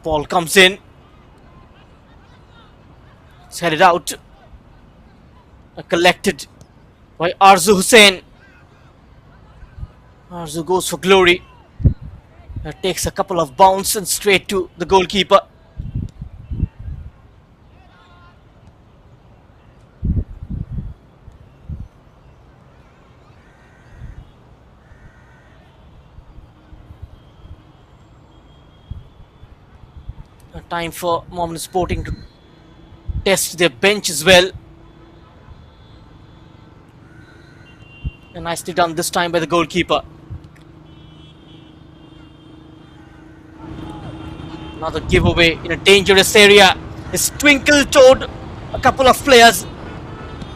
Ball comes in. It's headed out. Collected by Arzu Hussain. Arzu goes for glory. Takes a couple of bounce and straight to the goalkeeper. Time for Mohammedan Sporting to test their bench as well. And nicely done this time by the goalkeeper. Another giveaway in a dangerous area. Is twinkled toward a couple of players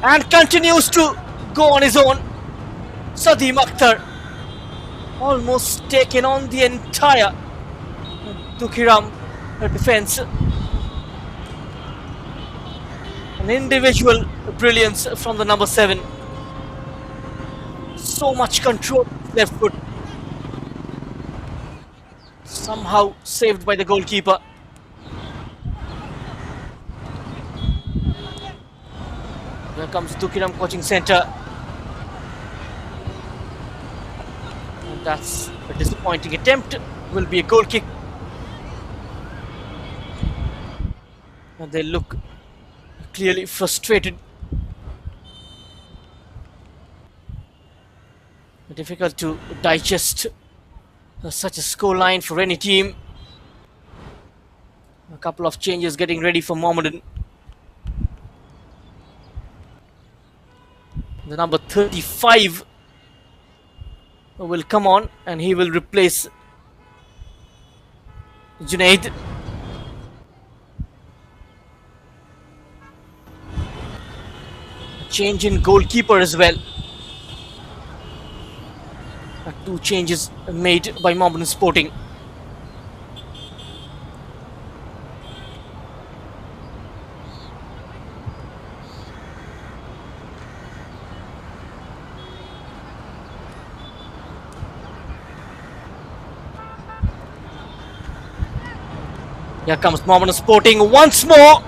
and continues to go on his own. Sadim Akhtar almost taken on the entire Dukhiram defense. An individual brilliance from the number 7. So much control with left foot. Somehow saved by the goalkeeper. Here comes Dukhiram coaching centre. And that's a disappointing attempt. Will be a goal kick. And they look clearly frustrated. Difficult to digest such a scoreline for any team. A couple of changes getting ready for Mohammedan. The number 35 will come on and he will replace Junaid. Change in goalkeeper as well. 2 changes made by Mohammedan Sporting. Here comes Mohammedan Sporting once more.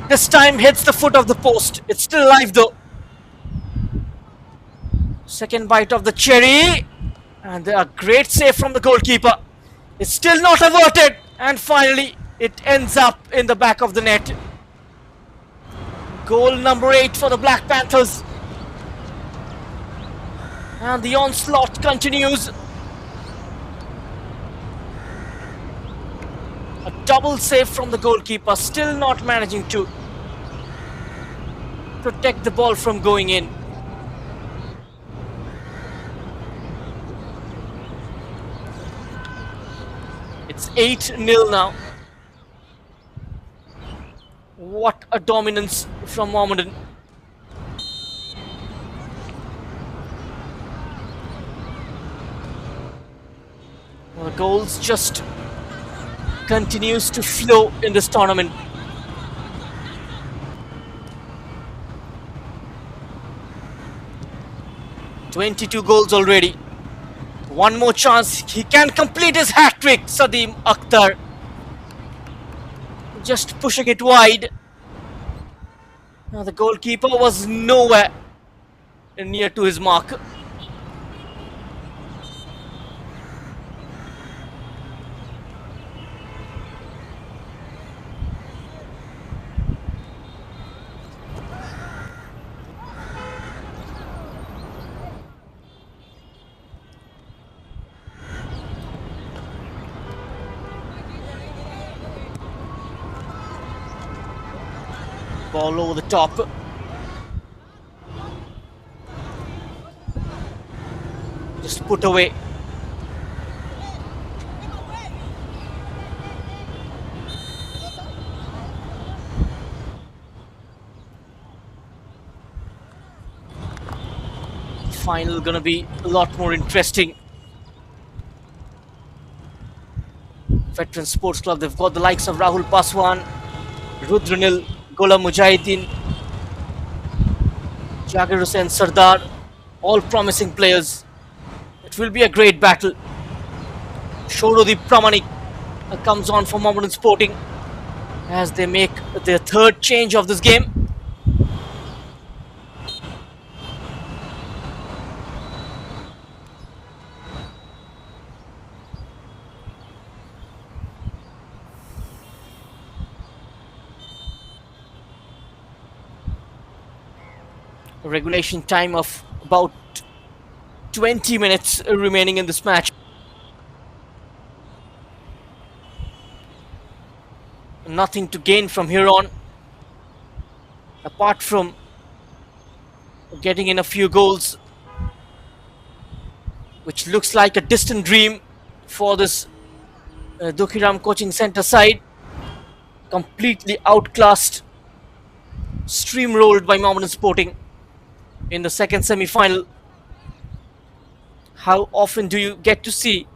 This time hits the foot of the post. It's still alive though. Second bite of the cherry. And a great save from the goalkeeper. It's still not averted. And finally, it ends up in the back of the net. Goal number 8 for the Black Panthers. And the onslaught continues. A double save from the goalkeeper. Still not managing to protect the ball from going in. It's 8-0 now. What a dominance from Mohammedan. The goals just continues to flow in this tournament. $22 goals already. One more chance. He can complete his hat-trick. Sadim Akhtar. Just pushing it wide. Now the goalkeeper was nowhere near to his mark. Ball over the top. Just put away. Final gonna be a lot more interesting. Veteran Sports Club, they've got the likes of Rahul Paswan, Rudranil, Gola Mujahideen, Jagir Hussain Sardar, all promising players. It will be a great battle. Shorodip Pramanik comes on for Mohammedan Sporting as they make their third change of this game. A regulation time of about 20 minutes remaining in this match. Nothing to gain from here on, apart from getting in a few goals, which looks like a distant dream for this Dukhiram coaching center side. Completely outclassed, streamrolled by Mohammedan Sporting in the second semi-final. How often do you get to see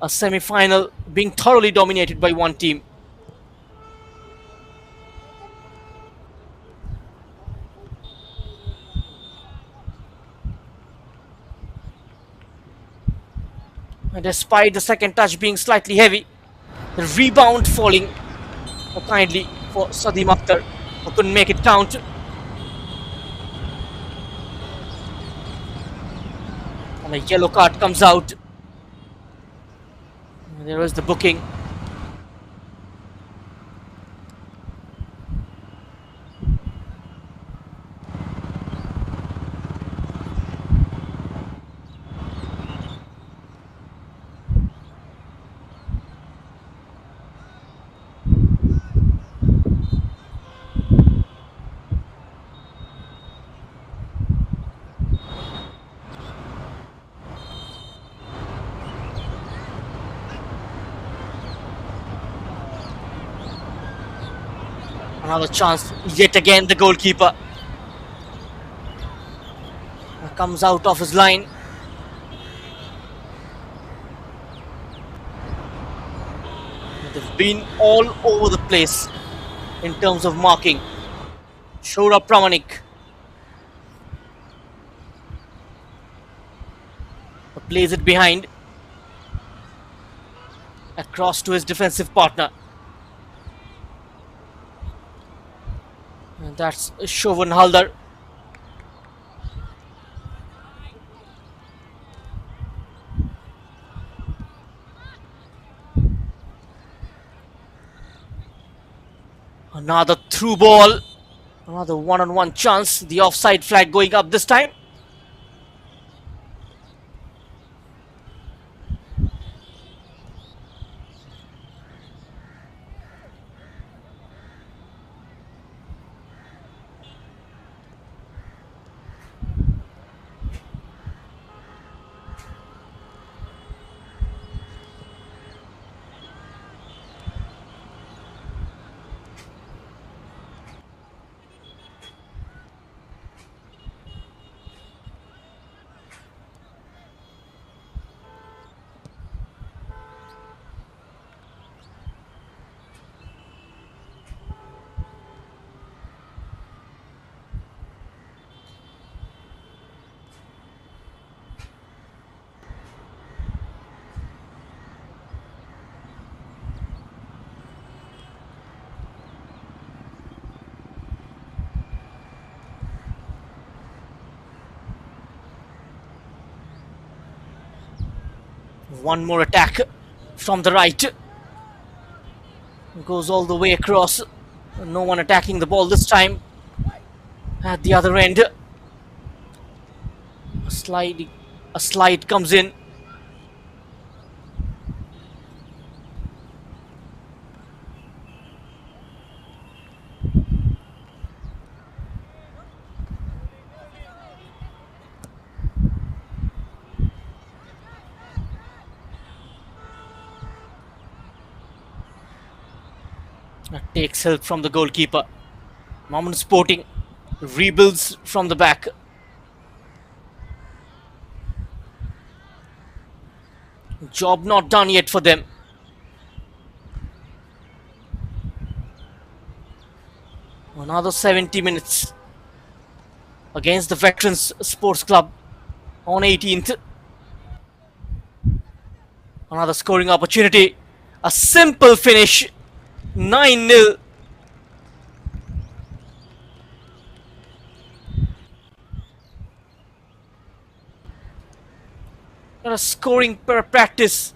a semi-final being thoroughly dominated by one team? And despite the second touch being slightly heavy, the rebound falling kindly for Sadim Akhtar, who couldn't make it count. And a yellow card comes out. And there is the booking. Another chance, yet again the goalkeeper comes out of his line. They've been all over the place in terms of marking. Shora Pramanik plays it behind, across to his defensive partner. And that's Shovan Haldar. Another through ball. Another one-on-one chance. The offside flag going up this time. One more attack from the right. Goes all the way across. No one attacking the ball this time. At the other end, a slide comes in. That takes help from the goalkeeper. Mohammedan Sporting rebuilds from the back. Job not done yet for them. Another 70 minutes against the Veterans Sports Club on 18th. Another scoring opportunity. A simple finish, 9-0. A scoring per practice,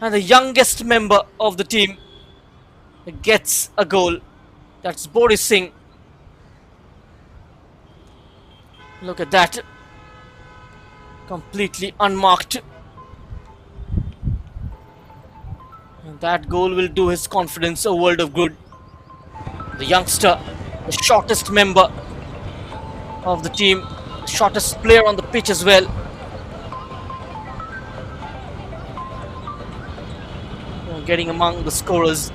and the youngest member of the team gets a goal. That's Boris Singh. Look at that. Completely unmarked. And that goal will do his confidence a world of good. The youngster, the shortest member of the team, the shortest player on the pitch as well. Getting among the scorers.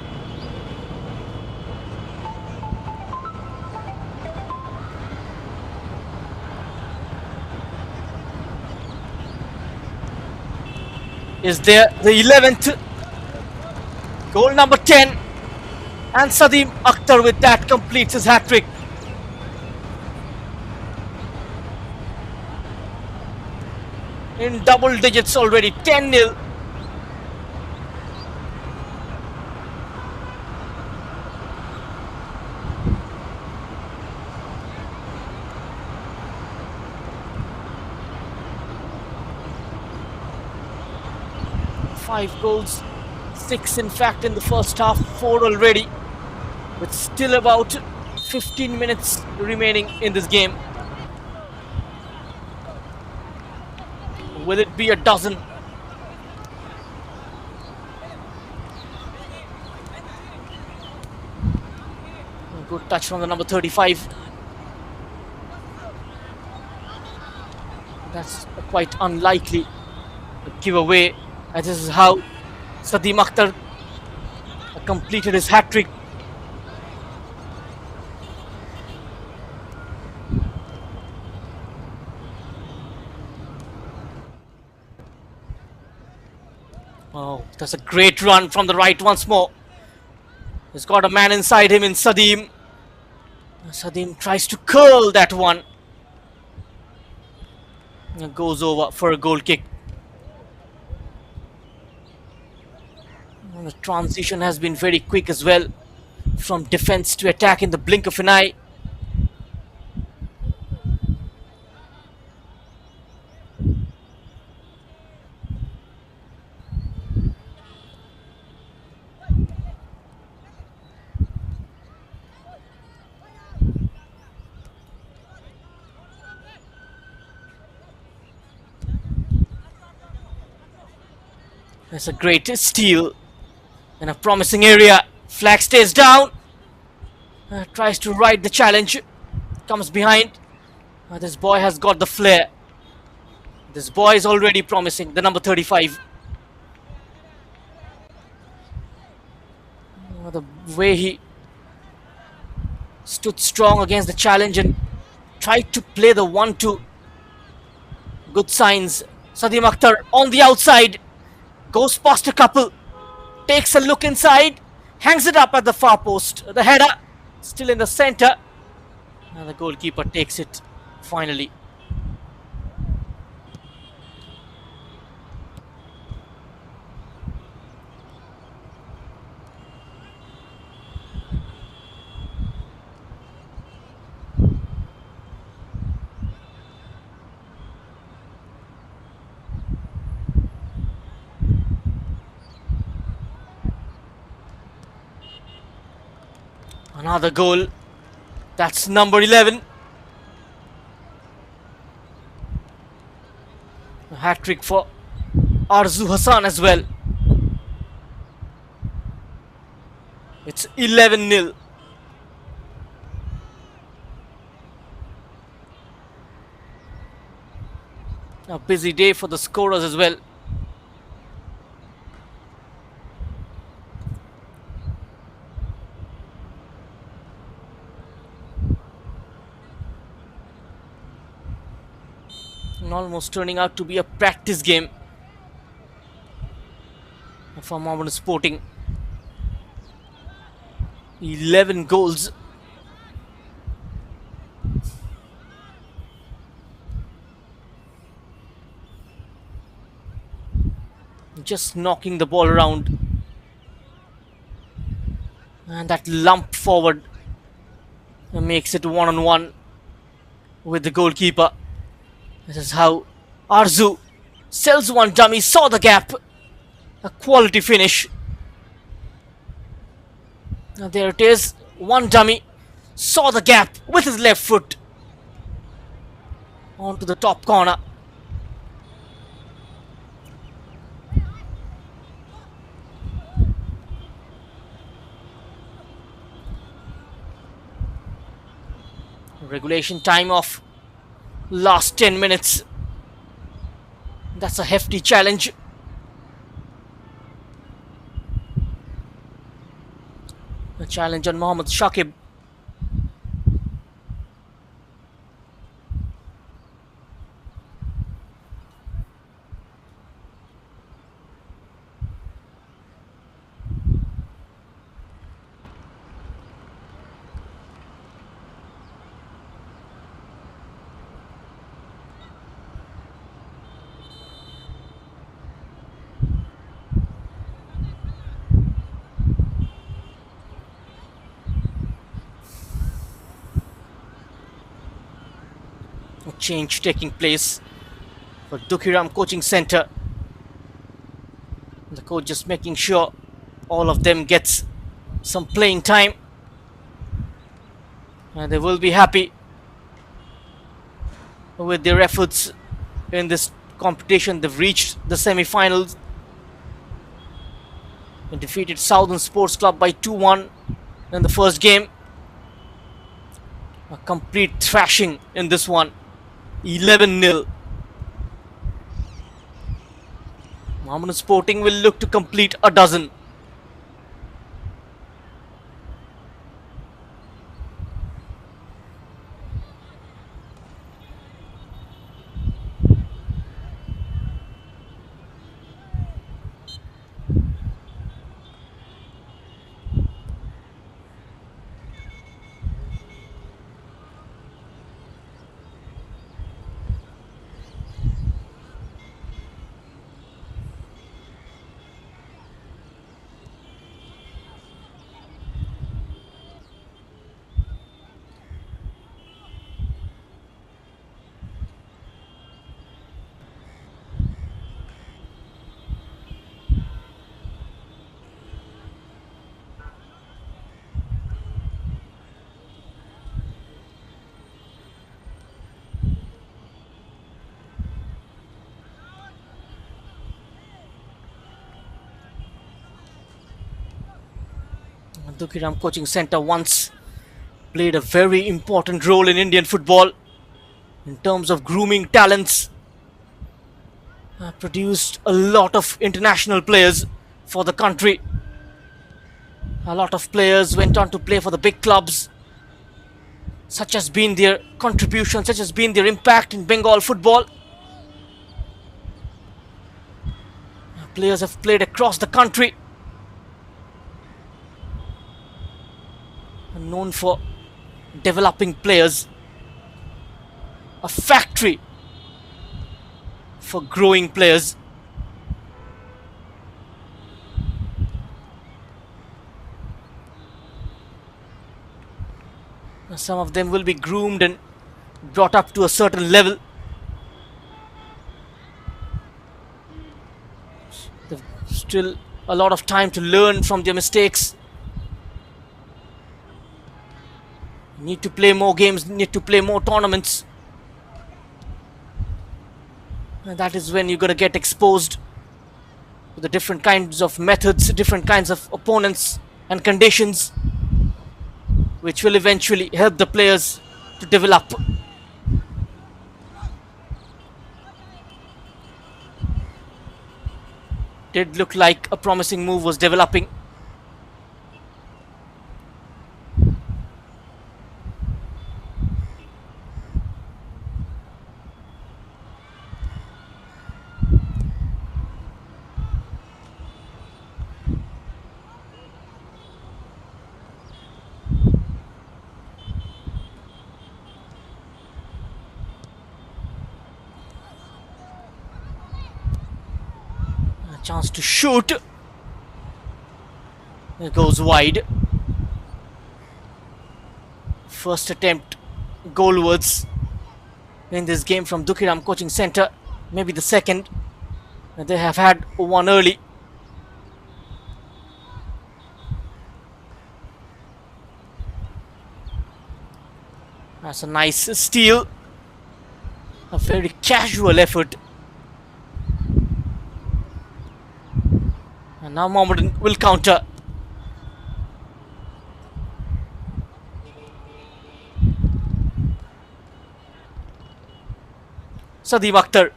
Is there the 11th goal, number 10, and Sadim Akhtar with that completes his hat-trick. In double digits already, 10-0. Five goals, six in fact in the first half, four already, with still about 15 minutes remaining in this game. Will it be a dozen? Good touch from the number 35. That's quite unlikely to give away. And this is how Sadim Akhtar completed his hat-trick. Oh, that's a great run from the right once more. He's got a man inside him in Sadim. Sadim tries to curl that one. And goes over for a goal kick. And the transition has been very quick as well. From defense to attack in the blink of an eye. That's a great steal in a promising area. Flag stays down. Tries to ride the challenge. Comes behind. This boy has got the flair. This boy is already promising. The number 35. The way he stood strong against the challenge and tried to play the 1-2. Good signs. Sadim Akhtar on the outside. Goes past a couple. Takes a look inside. Hangs it up at the far post. The header still in the center. And the goalkeeper takes it finally. Another goal. That's number 11. A hat-trick for Arzu Hassan as well. It's 11-0. A busy day for the scorers as well. And almost turning out to be a practice game for Mohammedan Sporting. 11 goals. Just knocking the ball around. And that lump forward makes it one-on-one with the goalkeeper. This is how Arzu sells one dummy, saw the gap. A quality finish. Now there it is. One dummy, saw the gap with his left foot. Onto the top corner. Regulation time of last 10 minutes. That's a hefty challenge. A challenge on Mohammad Shakib. A change taking place for Dukhiram coaching center. The coach just making sure all of them gets some playing time, and they will be happy with their efforts in this competition. They've reached the semi-finals and defeated Southern Sports Club by 2-1 in the first game. A complete thrashing in this one. 11-0. Mohammedan Sporting will look to complete a dozen. Dukhiram coaching center once played a very important role in Indian football in terms of grooming talents. Produced a lot of international players for the country. A lot of players went on to play for the big clubs. Such has been their contribution, such has been their impact in Bengal football. Players have played across the country. Known for developing players. A factory for growing players. Some of them will be groomed and brought up to a certain level. There's still a lot of time to learn from their mistakes. Need to play more games, need to play more tournaments. And that is when you're going to get exposed to the different kinds of methods, different kinds of opponents and conditions, which will eventually help the players to develop. Did look like a promising move was developing. Chance to shoot. It goes wide. First attempt goalwards in this game from Dukhiram coaching centre. Maybe the second. They have had one early. That's a nice steal. A very casual effort. And now Mohammedan will counter. Sadim Akhtar.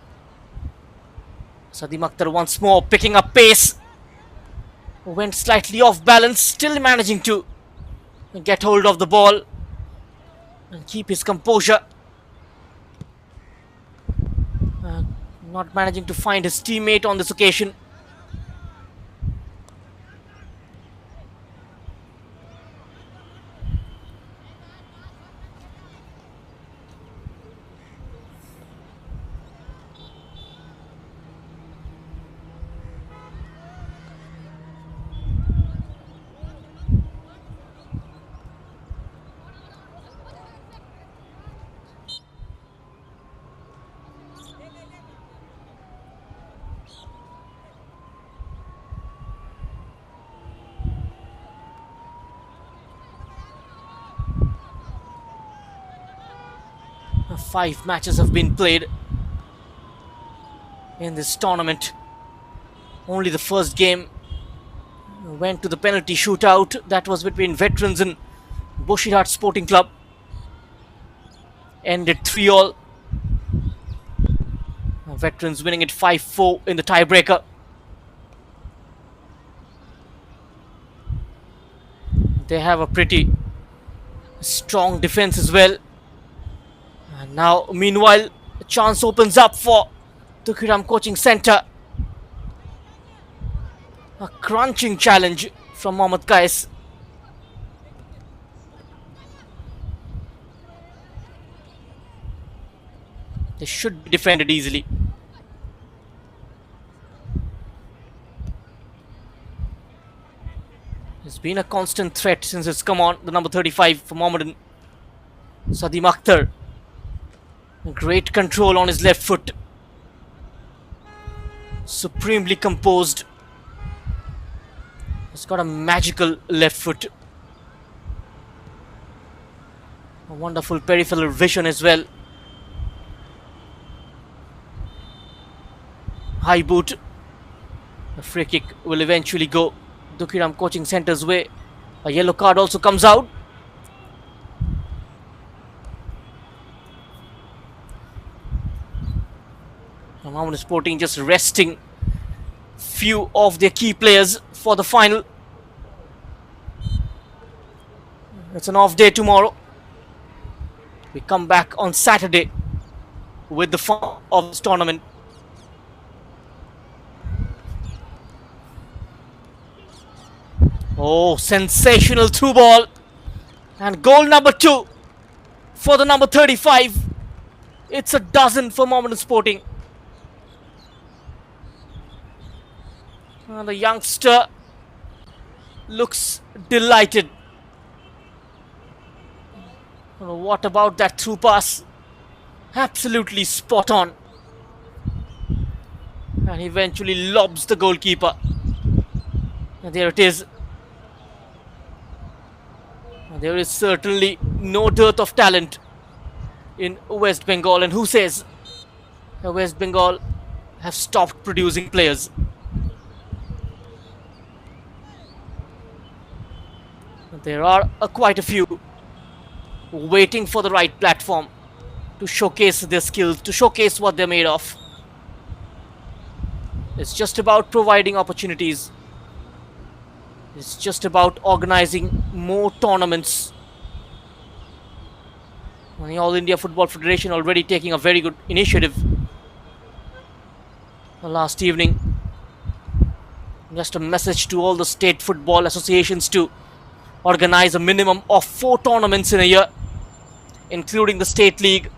Sadim Akhtar once more picking up pace. Went slightly off balance, still managing to get hold of the ball and keep his composure. Not managing to find his teammate on this occasion. Five matches have been played in this tournament. Only the first game went to the penalty shootout. That was between Veterans and Boshirat Sporting Club. Ended 3-all. Veterans winning it 5-4 in the tiebreaker. They have a pretty strong defense as well. And now, meanwhile, a chance opens up for Dukhiram coaching centre. A crunching challenge from Mohammad Qais. They should be defended easily. It's been a constant threat since it's come on. The number 35 for Mohammedan, Sadim Akhtar. Great control on his left foot. Supremely composed. He's got a magical left foot. A wonderful peripheral vision as well. High boot. The free kick will eventually go Dukhiram coaching centre's way. A yellow card also comes out. Mohammedan Sporting just resting few of their key players for the final. It's an off day tomorrow. We come back on Saturday with the fun of this tournament. Oh, sensational through ball. And goal number 2 for the number 35. It's a dozen for Mohammedan Sporting. The youngster looks delighted. What about that through pass? Absolutely spot on. And eventually lobs the goalkeeper. And there it is. There is certainly no dearth of talent in West Bengal. And who says West Bengal have stopped producing players? There are quite a few waiting for the right platform to showcase their skills, to showcase what they're made of. It's just about providing opportunities. It's just about organizing more tournaments. And the All India Football Federation already taking a very good initiative last evening. Just a message to all the state football associations to organize a minimum of 4 tournaments in a year, including the state league.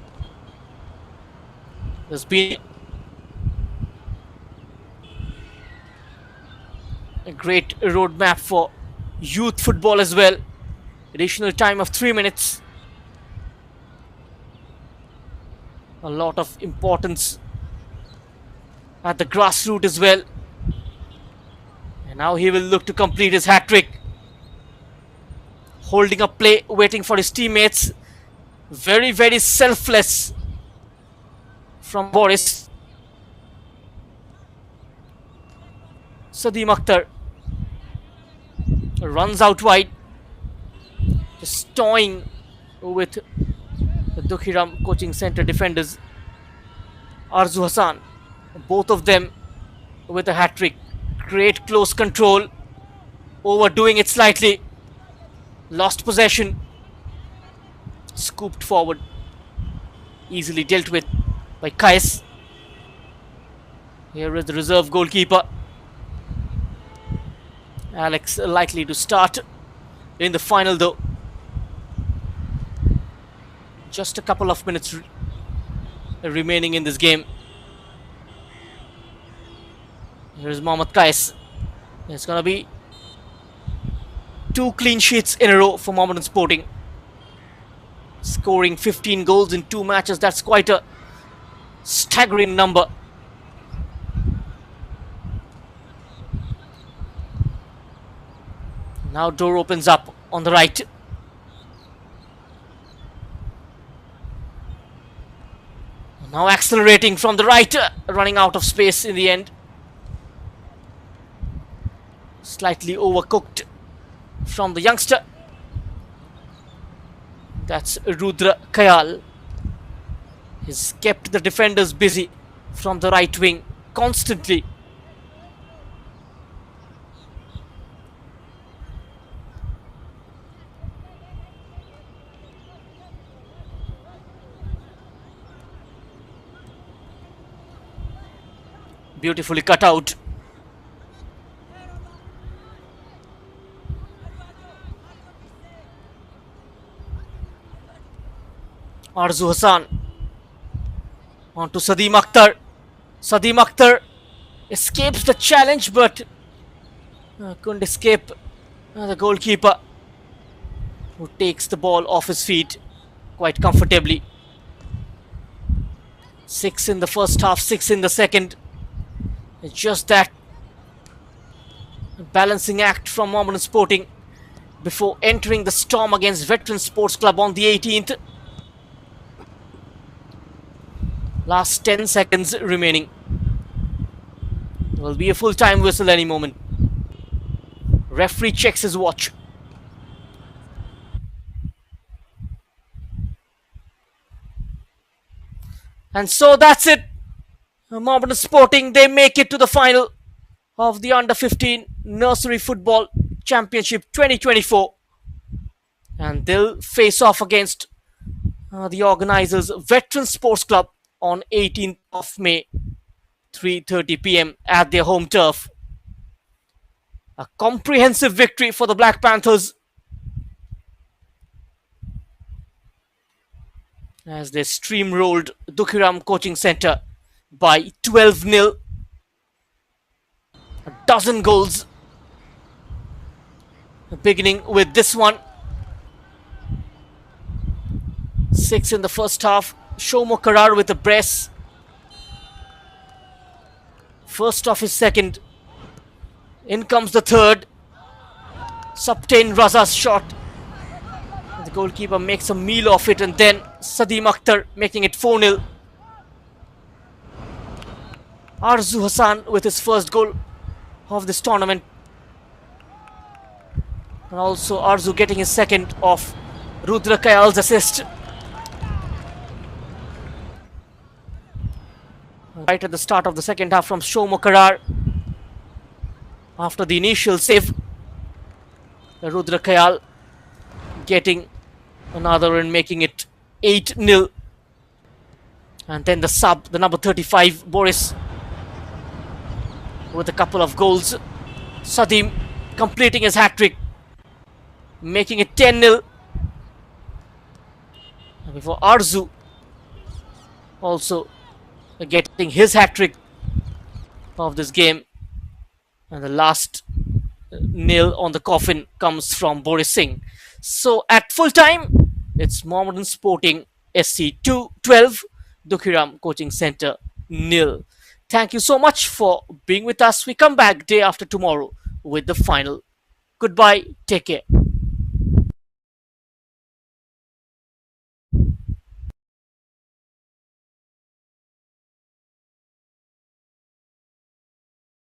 There's been a great roadmap for youth football as well. Additional time of 3 minutes A lot of importance at the grassroots as well. And now he will look to complete his hat trick. Holding up play, waiting for his teammates. Very, very selfless from Boris. Sadim Akhtar runs out wide, just toying with the Dukhiram coaching center defenders. Arzu Hassan, both of them with a hat trick. Great close control, overdoing it slightly. Lost possession, scooped forward, easily dealt with by Kais. Here is the reserve goalkeeper. Alex likely to start in the final though. Just a couple of minutes remaining in this game. Here's Mohammad Kais. It's gonna be 2 clean sheets in a row for Mohammedan Sporting. Scoring 15 goals in 2 matches. That's quite a staggering number. Now door opens up on the right. Now accelerating from the right, running out of space in the end. Slightly overcooked from the youngster. That's Rudra Kayal. He's kept the defenders busy from the right wing constantly. Beautifully cut out. Arzu Hassan on to Sadim Akhtar. Sadim Akhtar escapes the challenge but couldn't escape the goalkeeper, who takes the ball off his feet quite comfortably. 6 in the first half, 6 in the second. It's just that balancing act from Mohammedan Sporting before entering the storm against Veteran Sports Club on the 18th. Last 10 seconds remaining. There will be a full-time whistle any moment. Referee checks his watch. And so that's it. Mohammedan Sporting, they make it to the final of the Under-15 Nursery Football Championship 2024. And they'll face off against the organisers Veteran Sports Club on 18th of May, 3:30 p.m. at their home turf. A comprehensive victory for the Black Panthers as they steamrolled Dukhiram Coaching Centre by 12-0. A dozen goals, beginning with this one. 6 in the first half. Shomo Karar with a brace. First off his second. In comes the third. Subtain Raza's shot. The goalkeeper makes a meal of it, and then Sadim Akhtar making it 4-0. Arzu Hassan with his first goal of this tournament. And also Arzu getting his second of Rudra Kayal's assist. Right at the start of the second half from Shomo Karar. After the initial save, Rudra Kayal getting another and making it 8-0. And then the sub, the number 35, Boris, with a couple of goals. Sadim completing his hat-trick, making it 10-0. And before Arzu also getting his hat-trick of this game. And the last nail on the coffin comes from Boris Singh. So at full time, it's Mohammedan Sporting SC 2-12, Dukhiram Coaching Center nil. Thank you so much for being with us. We come back day after tomorrow with the final. Goodbye. Take care.